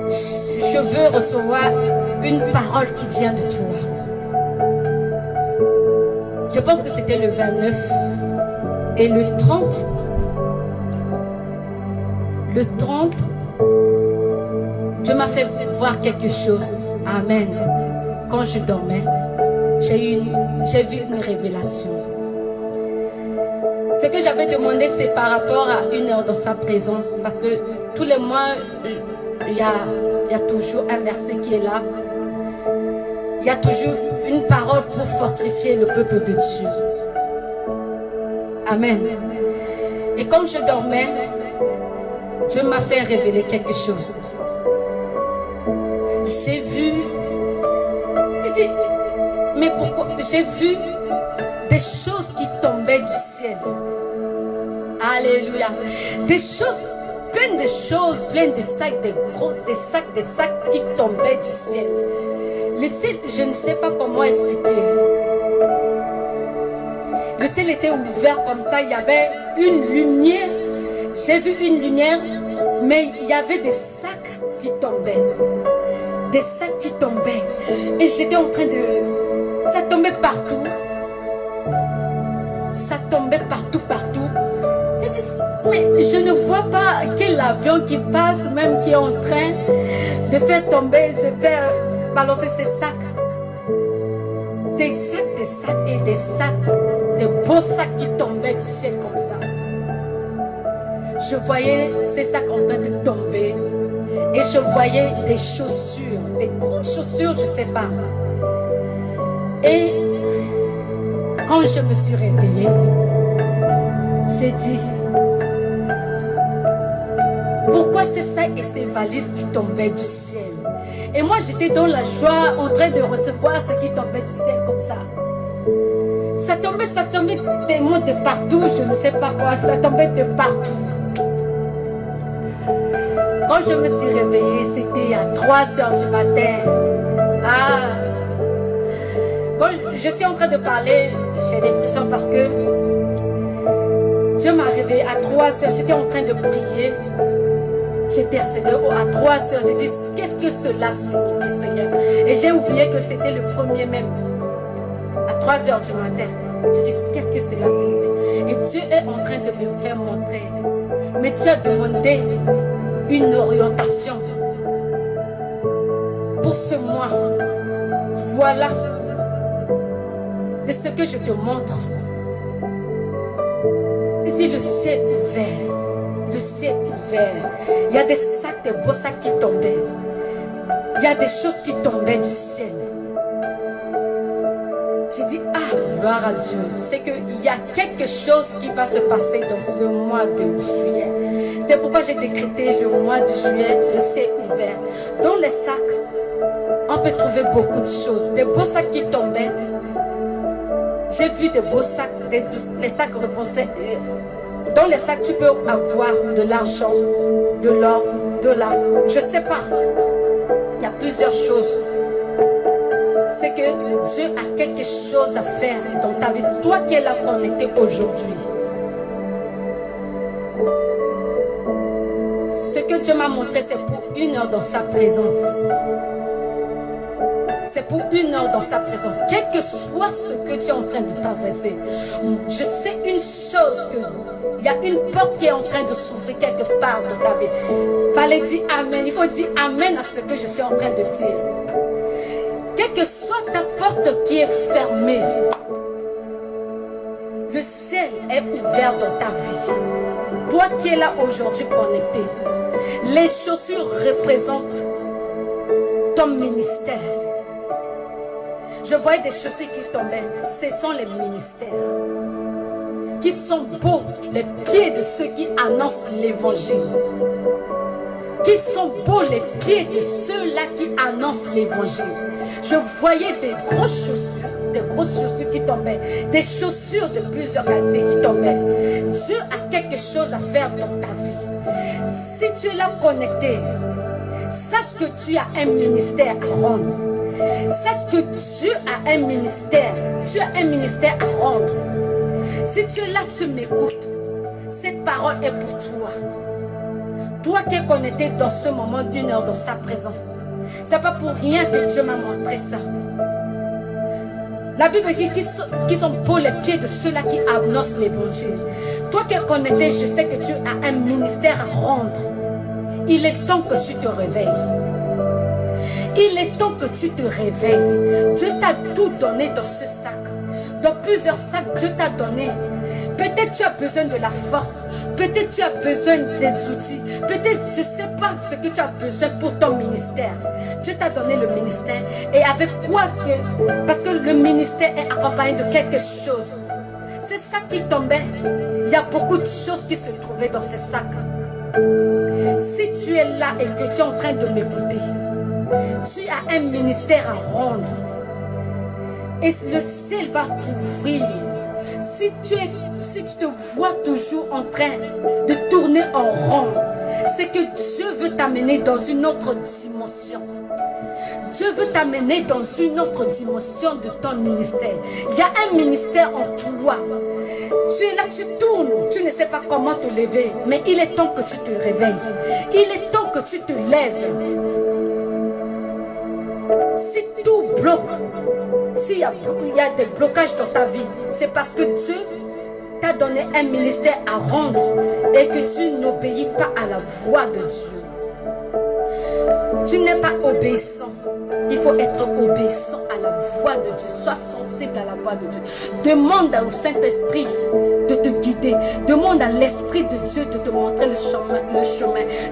Speaker 1: Je veux recevoir une parole qui vient de toi. Je pense que c'était le 29 et le 30. Le 30, Dieu m'a fait voir quelque chose. Amen. Quand je dormais, j'ai vu une révélation. Ce que j'avais demandé, c'est par rapport à 1 heure dans sa présence. Parce que tous les mois, il y a toujours un verset qui est là. Il y a toujours une parole pour fortifier le peuple de Dieu. Amen. Et quand je dormais, Dieu m'a fait révéler quelque chose. J'ai vu... Je dis, mais pourquoi? J'ai vu des choses qui tombaient du ciel. Alléluia. Des choses, plein de choses, plein de sacs, des sacs qui tombaient du ciel. Le ciel, je ne sais pas comment expliquer. Le ciel était ouvert comme ça, il y avait une lumière. J'ai vu une lumière, mais il y avait des sacs qui tombaient. Des sacs qui tombaient. Et j'étais en train de... Ça tombait partout. Ça tombait partout. Je dis, mais je ne vois pas quel avion qui passe, même qui est en train de faire tomber, de faire balancer ces sacs. Des sacs et des sacs. Des beaux sacs qui tombaient du ciel comme ça. Je voyais ces sacs en train de tomber. Et je voyais des chaussures, des grosses chaussures, je ne sais pas. Et quand je me suis réveillée, j'ai dit, pourquoi c'est ça et ces valises qui tombaient du ciel? Et moi j'étais dans la joie en train de recevoir ce qui tombait du ciel comme ça. Ça tombait tellement de partout, je ne sais pas quoi, ça tombait de partout. Quand je me suis réveillée, c'était à 3 heures du matin. Ah! Quand je suis en train de parler, j'ai des frissons parce que Dieu m'a réveillée à 3 heures. J'étais en train de prier. J'intercédais à 3 heures. J'ai dit, qu'est-ce que cela signifie, Seigneur? Et j'ai oublié que c'était le premier même. À 3 heures du matin. J'ai dit, qu'est-ce que cela signifie? Et Dieu est en train de me faire montrer. Mais tu as demandé une orientation pour ce mois. Voilà, c'est ce que je te montre. Ici, le ciel ouvert, le ciel ouvert. Il y a des sacs, des beaux sacs qui tombaient. Il y a des choses qui tombaient du ciel. J'ai dit, ah, gloire à Dieu. C'est qu'il y a quelque chose qui va se passer dans ce mois de juillet. C'est pourquoi j'ai décrété le mois de juillet, le ciel ouvert. Dans les sacs, on peut trouver beaucoup de choses. Des beaux sacs qui tombaient. J'ai vu des beaux sacs, les sacs repensaient. Dans les sacs, tu peux avoir de l'argent, de l'or, de l'argent. Je ne sais pas. Il y a plusieurs choses. C'est que Dieu a quelque chose à faire dans ta vie. Toi qui es là connecté aujourd'hui. Ce que Dieu m'a montré, c'est pour 1 heure dans sa présence. C'est pour 1 heure dans sa présence. Quel que soit ce que tu es en train de traverser. Je sais une chose, que il y a une porte qui est en train de s'ouvrir quelque part dans ta vie. Fallait dire Amen. Il faut dire Amen à ce que je suis en train de dire. Quelle que soit ta porte qui est fermée, le ciel est ouvert dans ta vie. Toi qui es là aujourd'hui connecté, les chaussures représentent ton ministère. Je voyais des chaussures qui tombaient. Ce sont les ministères. Qui sont beaux, les pieds de ceux qui annoncent l'évangile. Qui sont beaux les pieds de ceux-là qui annoncent l'évangile. Je voyais des grosses chaussures qui tombaient, des chaussures de plusieurs qualités qui tombaient. Dieu a quelque chose à faire dans ta vie. Si tu es là connecté, sache que tu as un ministère à rendre. Sache que Dieu a un ministère. Tu as un ministère à rendre. Si tu es là, tu m'écoutes. Cette parole est pour toi. Toi qui es connecté dans ce moment d'1 heure dans sa présence. C'est pas pour rien que Dieu m'a montré ça. La Bible dit qu'ils sont beaux les pieds de ceux-là qui annoncent l'évangile. Toi qui es connecté, je sais que tu as un ministère à rendre. Il est temps que tu te réveilles. Il est temps que tu te réveilles. Dieu t'a tout donné dans ce sac. Dans plusieurs sacs, Dieu t'a donné. Peut-être tu as besoin de la force. Peut-être tu as besoin des outils. Peut-être je ne sais pas ce que tu as besoin pour ton ministère. Dieu t'a donné le ministère. Et avec quoi que... Parce que le ministère est accompagné de quelque chose. Ces sacs qui tombaient, il y a beaucoup de choses qui se trouvaient dans ces sacs. Si tu es là et que tu es en train de m'écouter, tu as un ministère à rendre. Et le ciel va t'ouvrir. Si tu te vois toujours en train de tourner en rond, c'est que Dieu veut t'amener dans une autre dimension. Dieu veut t'amener dans une autre dimension de ton ministère. Il y a un ministère en toi. Tu es là, tu tournes, tu ne sais pas comment te lever, mais il est temps que tu te réveilles. Il est temps que tu te lèves. Si tout bloque, s'il y a des blocages dans ta vie, c'est parce que Dieu t'a donné un ministère à rendre et que tu n'obéis pas à la voix de Dieu. Tu n'es pas obéissant. Il faut être obéissant à la voix de Dieu. Sois sensible à la voix de Dieu. Demande au Saint-Esprit de te guider. Demande à l'Esprit de Dieu de te montrer le chemin.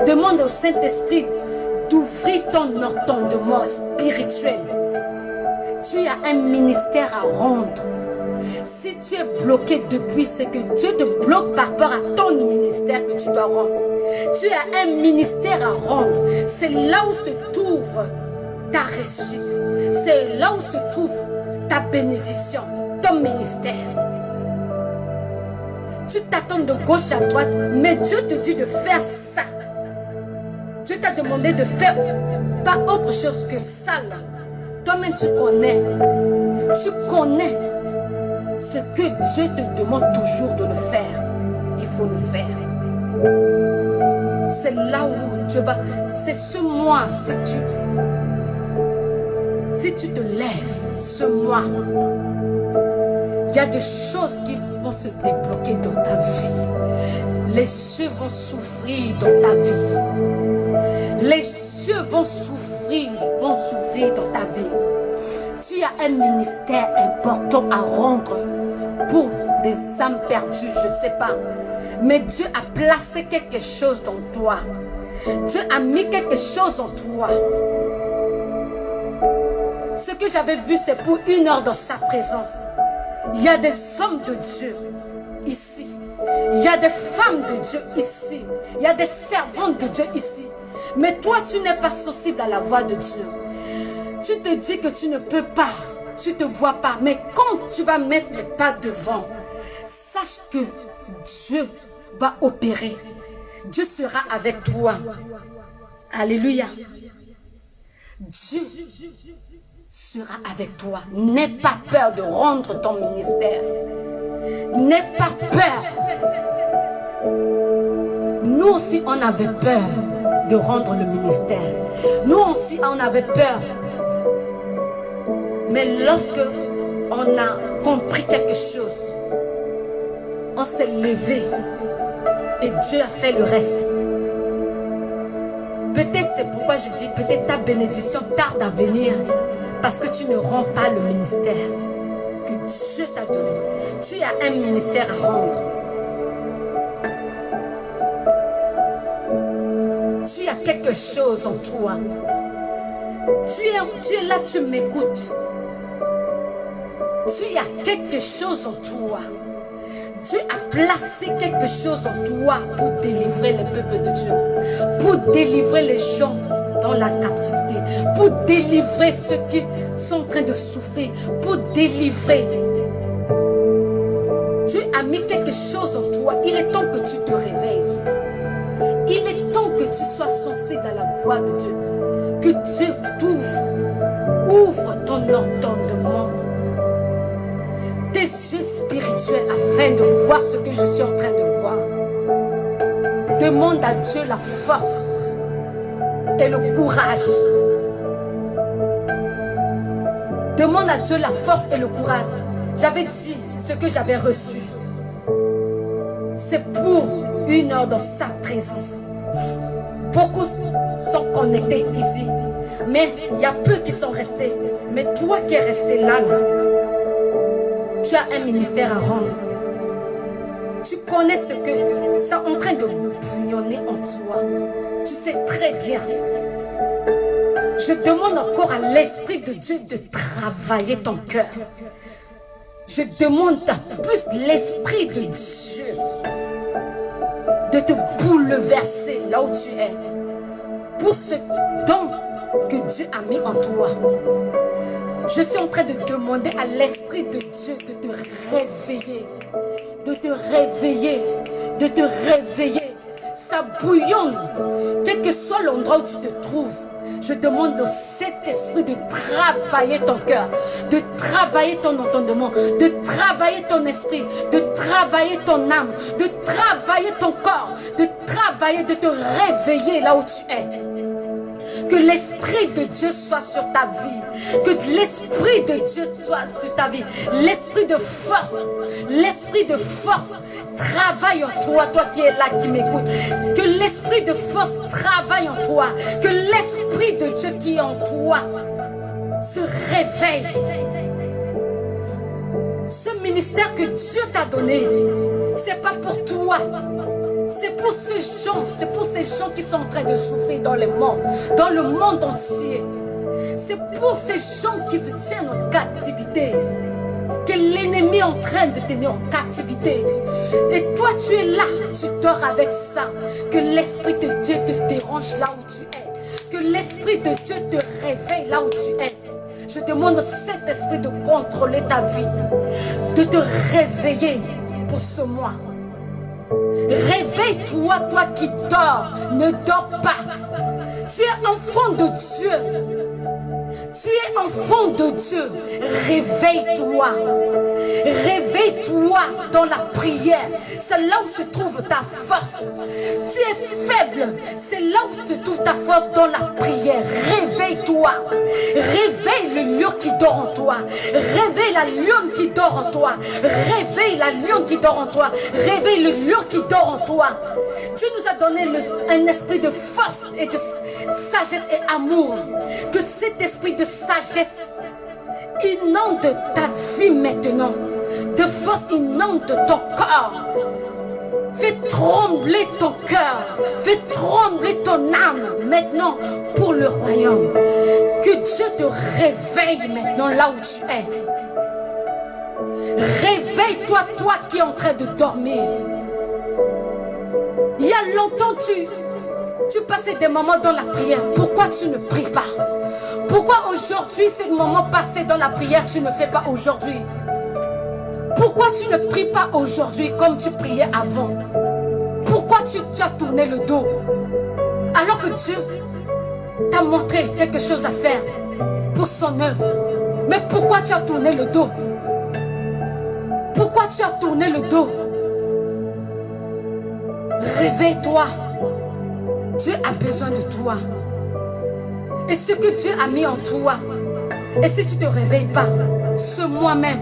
Speaker 1: Demande au Saint-Esprit d'ouvrir ton entendement spirituel. Tu as un ministère à rendre. Si tu es bloqué depuis, c'est que Dieu te bloque par rapport à ton ministère que tu dois rendre. Tu as un ministère à rendre. C'est là où se trouve ta réussite. C'est là où se trouve ta bénédiction, ton ministère. Tu t'attends de gauche à droite, mais Dieu te dit de faire ça. Dieu t'a demandé de faire pas autre chose que ça là. Toi-même tu connais ce que Dieu te demande toujours de le faire. Il faut le faire. C'est là où Dieu va. C'est ce mois, si tu te lèves ce mois, il y a des choses qui vont se débloquer dans ta vie. Les cieux vont souffrir dans ta vie. Les cieux vont souffrir dans ta vie. Tu as un ministère important à rendre pour des âmes perdues, je ne sais pas. Mais Dieu a placé quelque chose dans toi. Dieu a mis quelque chose en toi. Ce que j'avais vu, c'est pour 1 heure dans sa présence. Il y a des hommes de Dieu ici. Il y a des femmes de Dieu ici. Il y a des servantes de Dieu ici. Mais toi, tu n'es pas sensible à la voix de Dieu. Tu te dis que tu ne peux pas. Tu ne te vois pas. Mais quand tu vas mettre le pas devant, sache que Dieu va opérer. Dieu sera avec toi. Alléluia. Dieu sera avec toi. N'aie pas peur de rendre ton ministère. N'aie pas peur. Nous aussi, on avait peur de rendre le ministère. Nous aussi, on avait peur. Mais lorsque on a compris quelque chose, on s'est levé et Dieu a fait le reste. Peut-être c'est pourquoi je dis, peut-être ta bénédiction tarde à venir parce que tu ne rends pas le ministère que Dieu t'a donné. Tu as un ministère à rendre. Tu as quelque chose en toi. Tu es là, tu m'écoutes. Tu as quelque chose en toi. Dieu a placé quelque chose en toi pour délivrer le peuple de Dieu, pour délivrer les gens dans la captivité, pour délivrer ceux qui sont en train de souffrir, pour délivrer. Dieu a mis quelque chose en toi. Il est temps que tu te réveilles. Il est temps que tu sois sensible à la voix de Dieu. Que Dieu t'ouvre. Ouvre ton entendement, tes yeux spirituels afin de voir ce que je suis en train de voir. Demande à Dieu la force et le courage. Demande à Dieu la force et le courage. J'avais dit ce que j'avais reçu. C'est pour 1 heure dans sa présence. Beaucoup sont connectés ici. Mais il y a peu qui sont restés. Mais toi qui es resté là, tu as un ministère à rendre. Tu connais ce que c'est en train de bouillonner en toi. Tu sais très bien. Je demande encore à l'Esprit de Dieu de travailler ton cœur. Je demande plus l'Esprit de Dieu de te bouleverser là où tu es. Pour ce don que Dieu a mis en toi. Je suis en train de demander à l'Esprit de Dieu de te réveiller. De te réveiller. De te réveiller. Ça bouillonne. Quel que soit l'endroit où tu te trouves. Je demande au Saint-Esprit de travailler ton cœur, de travailler ton entendement, de travailler ton esprit, de travailler ton âme, de travailler ton corps, de travailler, de te réveiller là où tu es. Que l'Esprit de Dieu soit sur ta vie. Que l'Esprit de Dieu soit sur ta vie. L'Esprit de force travaille en toi, toi qui es là, qui m'écoute. Que l'Esprit de force travaille en toi. Que l'Esprit de Dieu qui est en toi se réveille. Ce ministère que Dieu t'a donné, c'est pas pour toi. C'est pour ces gens qui sont en train de souffrir dans le monde entier. C'est pour ces gens qui se tiennent en captivité, que l'ennemi est en train de tenir en captivité. Et toi, tu es là, tu dors avec ça. Que l'Esprit de Dieu te dérange là où tu es. Que l'Esprit de Dieu te réveille là où tu es. Je demande au Saint-Esprit de contrôler ta vie, de te réveiller pour ce mois. Réveille-toi, toi qui dors, ne dors pas. Tu es enfant de Dieu. Tu es enfant de Dieu. Réveille-toi. Réveille-toi dans la prière. C'est là où se trouve ta force. Tu es faible. C'est là où se trouve ta force dans la prière. Réveille-toi. Réveille le lion qui dort en toi. Réveille la lionne qui dort en toi. Réveille la lionne qui dort en toi. Réveille le lion qui dort en toi. Tu nous as donné un esprit de force et de sagesse et amour. Que cet esprit de sagesse inonde ta vie maintenant. De force inonde ton corps. Fais trembler ton cœur. Fais trembler ton âme maintenant pour le royaume. Que Dieu te réveille maintenant là où tu es. Réveille-toi, toi qui es en train de dormir. Il y a longtemps tu passais des moments dans la prière. Pourquoi tu ne pries pas? Pourquoi aujourd'hui, ces moments passés dans la prière, tu ne fais pas aujourd'hui? Pourquoi tu ne pries pas aujourd'hui comme tu priais avant? Pourquoi tu as tourné le dos? Alors que Dieu t'a montré quelque chose à faire pour son œuvre. Mais pourquoi tu as tourné le dos? Pourquoi tu as tourné le dos? Réveille-toi. Dieu a besoin de toi. Et ce que Dieu a mis en toi, et si tu ne te réveilles pas, ce mois même,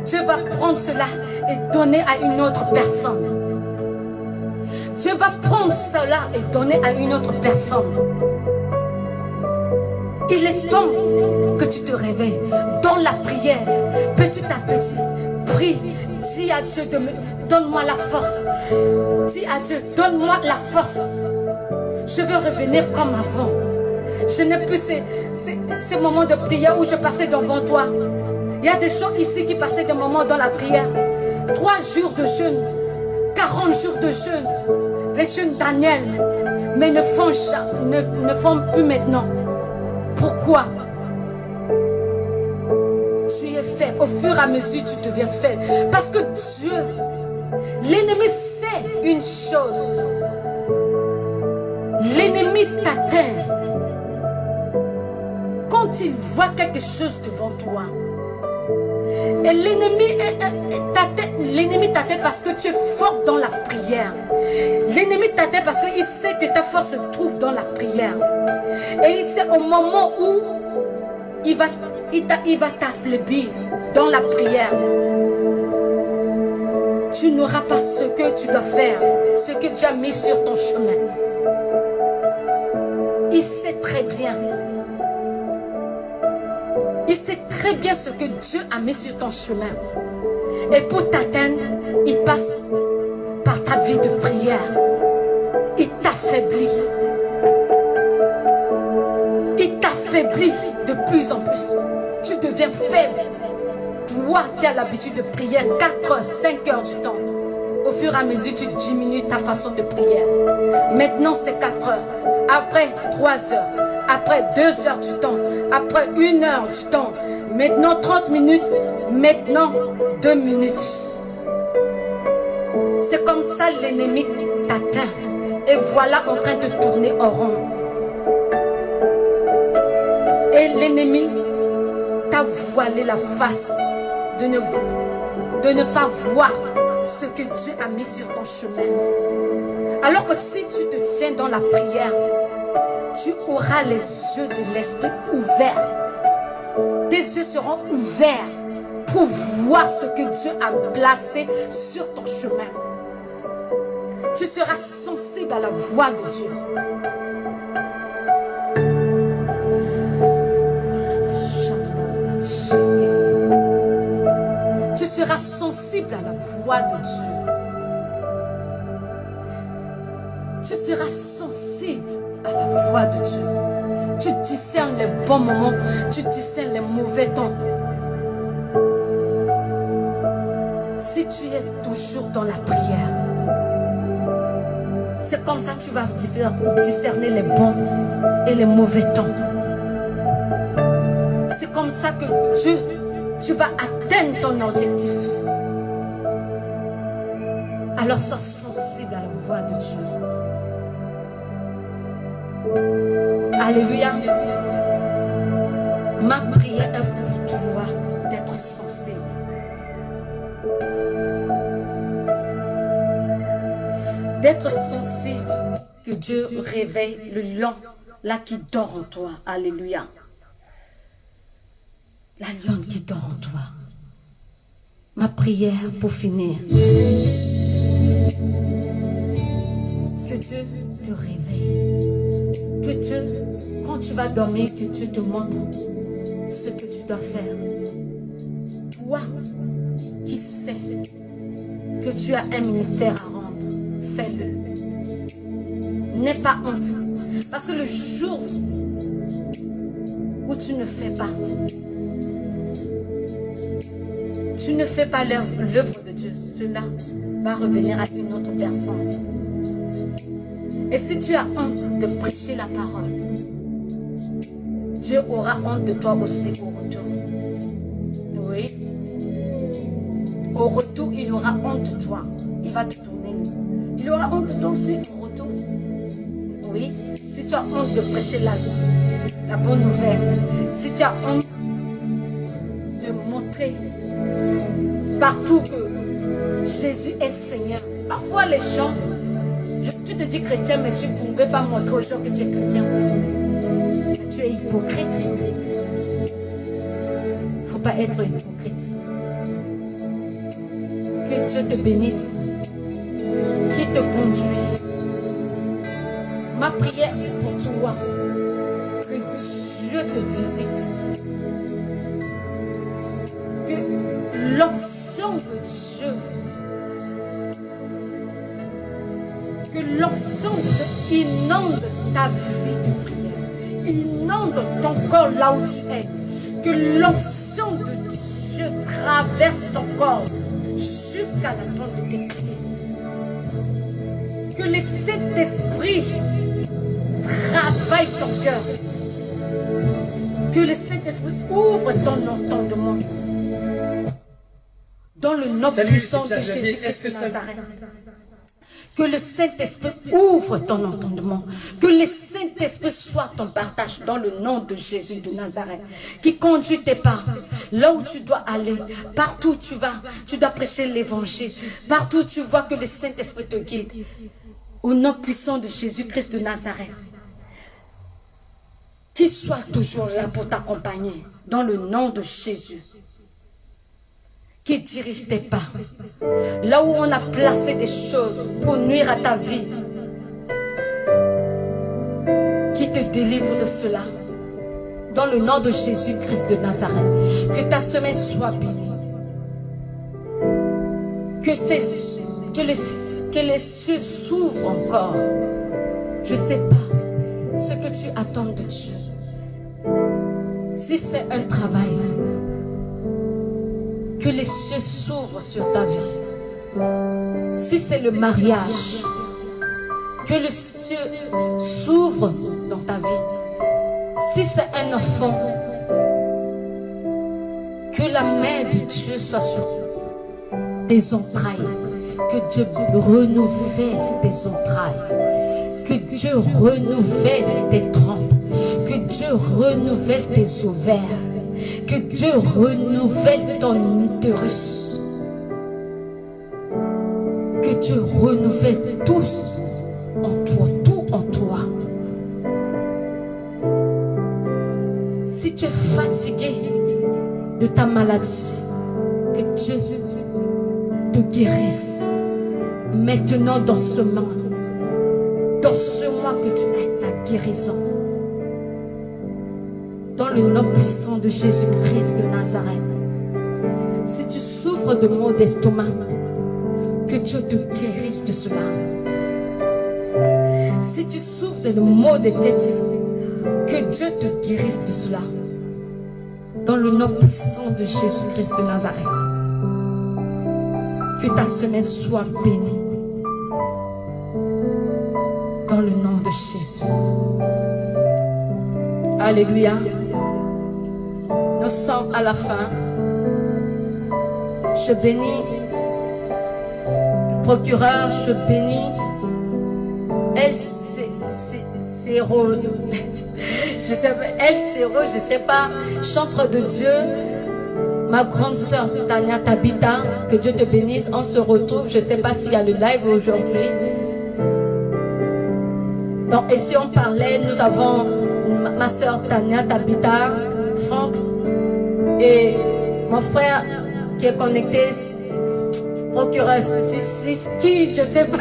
Speaker 1: Dieu va prendre cela et donner à une autre personne. Dieu va prendre cela et donner à une autre personne. Il est temps que tu te réveilles dans la prière, petit à petit. Prie, dis à Dieu, donne-moi la force. Dis à Dieu, donne-moi la force. Je veux revenir comme avant. Je n'ai plus ces moments de prière où je passais devant toi. Il y a des gens ici qui passaient des moments dans la prière. 3 jours de jeûne, 40 jours de jeûne. Les jeûnes Daniel, mais ne font plus maintenant. Pourquoi? Tu es faible. Au fur et à mesure, tu deviens faible. Parce que Dieu, l'ennemi sait une chose. L'ennemi t'atteint quand il voit quelque chose devant toi. Et l'ennemi t'atteint parce que tu es fort dans la prière. L'ennemi t'atteint parce qu'il sait que ta force se trouve dans la prière. Et il sait au moment où il va t'affaiblir dans la prière. Tu n'auras pas ce que tu dois faire, ce que Dieu a mis sur ton chemin. Il sait très bien. Il sait très bien ce que Dieu a mis sur ton chemin. Et pour t'atteindre, il passe par ta vie de prière. Il t'affaiblit. Il t'affaiblit de plus en plus. Tu deviens faible. Toi qui as l'habitude de prier 4 heures, 5 heures du temps, au fur et à mesure, tu diminues ta façon de prière. Maintenant, c'est 4 heures. Après, 3 heures. Après, 2 heures du temps. Après, 1 heure du temps. Maintenant, 30 minutes. Maintenant, 2 minutes. C'est comme ça l'ennemi t'atteint. Et voilà en train de tourner en rond. Et l'ennemi t'a voilé la face de ne pas voir ce que Dieu a mis sur ton chemin. Alors que si tu te tiens dans la prière, tu auras les yeux de l'esprit ouverts. Tes yeux seront ouverts pour voir ce que Dieu a placé sur ton chemin. Tu seras sensible à la voix de Dieu. Tu seras sensible à la voix de Dieu. Tu seras sensible à la voix de Dieu. Tu discernes les bons moments, tu discernes les mauvais temps. Si tu es toujours dans la prière, c'est comme ça que tu vas discerner les bons et les mauvais temps. C'est comme ça que tu vas atteindre ton objectif. Alors sois sensible à la voix de Dieu. Alléluia. Ma prière est pour toi d'être sensible d'être sensible, que Dieu réveille le lion là qui dort en toi. Alléluia. La lionne qui dort en toi. Ma prière pour finir. Que Dieu te réveille. Que Dieu, quand tu vas dormir, que Dieu te montre ce que tu dois faire. Toi qui sais que tu as un ministère à rendre, fais-le. N'aie pas honte. Parce que le jour où tu ne fais pas, l'œuvre de Dieu, cela va revenir à une autre personne. Et si tu as honte de prêcher la parole, Dieu aura honte de toi aussi au retour. Oui. Au retour, il aura honte de toi. Il va te tourner. Il aura honte de toi aussi au retour. Oui. Si tu as honte de prêcher la bonne nouvelle, si tu as honte de montrer partout que Jésus est Seigneur. Parfois les gens, tu te dis chrétien, mais tu ne veux pas montrer aux gens que tu es chrétien. Tu es hypocrite. Il ne faut pas être hypocrite. Que Dieu te bénisse, qui te conduit. Ma prière est pour toi, que Dieu te visite. Que l'onction de Dieu, que l'onction de Dieu inonde ta vie de prière, inonde ton corps là où tu es, que l'onction de Dieu traverse ton corps jusqu'à la plante de tes pieds, que le Saint-Esprit travaille ton cœur, que le Saint-Esprit ouvre ton entendement. Dans le nom puissant de Jésus-Christ de Nazareth. Que le Saint-Esprit ouvre ton entendement. Que le Saint-Esprit soit ton partage dans le nom de Jésus de Nazareth. Qui conduit tes pas. Là où tu dois aller. Partout où tu vas. Tu dois prêcher l'évangile. Partout où tu vois que le Saint-Esprit te guide. Au nom puissant de Jésus-Christ de Nazareth. Qu'il soit toujours là pour t'accompagner. Dans le nom de Jésus. Qui dirige tes pas. Là où on a placé des choses pour nuire à ta vie. Qui te délivre de cela. Dans le nom de Jésus-Christ de Nazareth. Que ta semaine soit bénie. Que les cieux s'ouvrent encore. Je ne sais pas ce que tu attends de Dieu. Si c'est un travail, que les cieux s'ouvrent sur ta vie. Si c'est le mariage, que les cieux s'ouvrent dans ta vie. Si c'est un enfant, que la main de Dieu soit sur tes entrailles. Que Dieu renouvelle tes entrailles. Que Dieu renouvelle tes trompes. Que Dieu renouvelle tes ovaires. Que Dieu renouvelle ton utérus. Que Dieu renouvelle tous en toi, tout en toi. Si tu es fatigué de ta maladie, que Dieu te guérisse maintenant dans ce mois. Dans ce mois que tu aies la guérison. Dans le nom puissant de Jésus-Christ de Nazareth. Si tu souffres de maux d'estomac, que Dieu te guérisse de cela. Si tu souffres de maux de tête, que Dieu te guérisse de cela. Dans le nom puissant de Jésus-Christ de Nazareth. Que ta semaine soit bénie. Dans le nom de Jésus. Alléluia. Nous sommes à la fin. Je bénis le procureur, je bénis LCO, je sais pas, chantre de Dieu, ma grande sœur Tania Tabitha, que Dieu te bénisse. On se retrouve, je sais pas s'il y a le live aujourd'hui. Donc, et si on parlait, nous avons ma soeur Tania, Tabitha, Franck et mon frère qui est connecté, procureur Siski, je sais pas.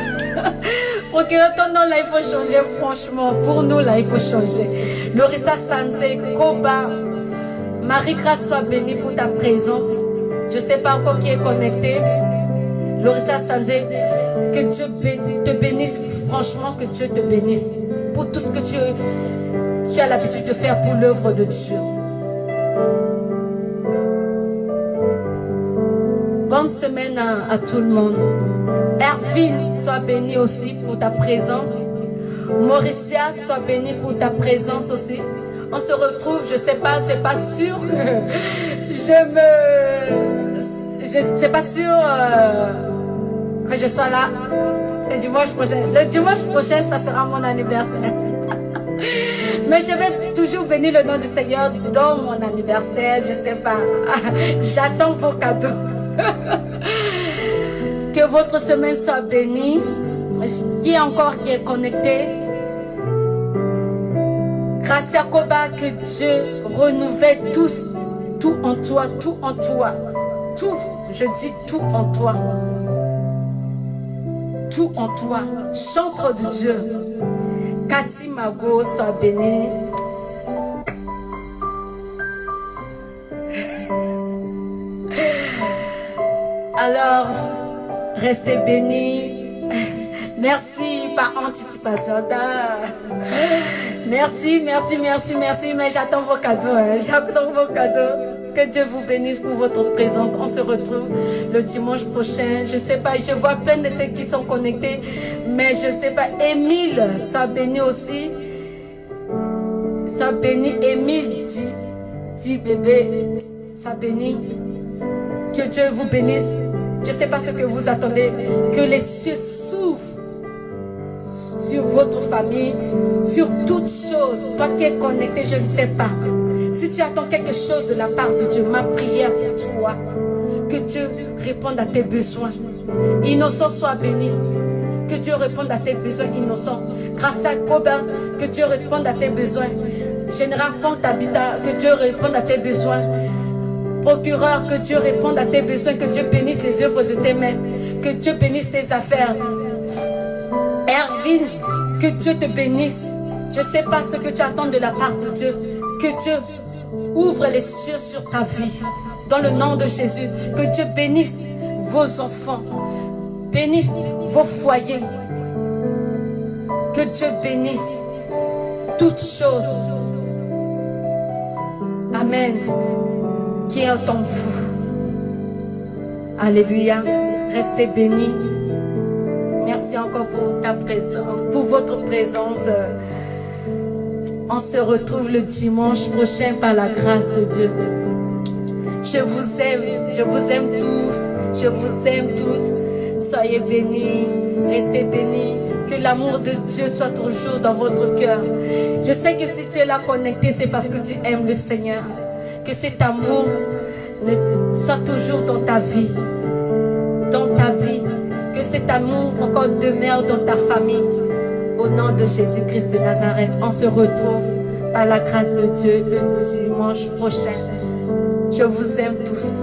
Speaker 1: Procureur, ton nom là, il faut changer, franchement. Pour nous là, il faut changer. Lorissa Sanse, Koba, Marie-Grâce, sois bénie pour ta présence. Je sais pas encore qui est connecté. Lorissa Sanse, que Dieu te bénisse, franchement, que Dieu te bénisse pour tout ce que tu as l'habitude de faire pour l'œuvre de Dieu. Bonne semaine à tout le monde. Ervin, sois béni aussi pour ta présence. Mauricia, sois béni pour ta présence aussi. On se retrouve, je sais pas, c'est pas sûr que c'est pas sûr que je sois là le dimanche prochain. Le dimanche prochain, ça sera mon anniversaire. Mais je vais toujours bénir le nom du Seigneur dans mon anniversaire, je sais pas. J'attends vos cadeaux. Que votre semaine soit bénie. Qui est connecté? Grâce à Koba, que Dieu renouvelle tout en toi, tout en toi. Tout, je dis tout en toi. Tout en toi. Chantre de Dieu. Cathy Mago, sois bénie. Alors, restez bénis. Merci par anticipation. Merci. Mais j'attends vos cadeaux. J'attends vos cadeaux. Que Dieu vous bénisse pour votre présence. On se retrouve le dimanche prochain. Je sais pas, je vois plein de têtes qui sont connectées. Mais je sais pas. Émile, sois béni aussi. Sois béni. Émile, dis bébé, sois béni. Que Dieu vous bénisse. Je ne sais pas ce que vous attendez. Que les cieux s'ouvrent sur votre famille, sur toutes choses. Toi qui es connecté, je ne sais pas. Si tu attends quelque chose de la part de Dieu, ma prière pour toi, que Dieu réponde à tes besoins. Innocent soit béni. Que Dieu réponde à tes besoins innocents. Grâce à Koba, que Dieu réponde à tes besoins. Général Franck Tabitha, que Dieu réponde à tes besoins. Procureur, que Dieu réponde à tes besoins, que Dieu bénisse les œuvres de tes mains, que Dieu bénisse tes affaires. Erwin, que Dieu te bénisse. Je ne sais pas ce que tu attends de la part de Dieu. Que Dieu ouvre les cieux sur ta vie. Dans le nom de Jésus, que Dieu bénisse vos enfants, bénisse vos foyers. Que Dieu bénisse toutes choses. Amen. Qui est en vous. Alléluia. Restez bénis. Merci encore pour ta présence, pour votre présence. On se retrouve le dimanche prochain par la grâce de Dieu. Je vous aime tous, je vous aime toutes. Soyez bénis, restez bénis. Que l'amour de Dieu soit toujours dans votre cœur. Je sais que si tu es là connecté, c'est parce que tu aimes le Seigneur. Que cet amour soit toujours dans ta vie. Dans ta vie. Que cet amour encore demeure dans ta famille. Au nom de Jésus-Christ de Nazareth, on se retrouve par la grâce de Dieu le dimanche prochain. Je vous aime tous.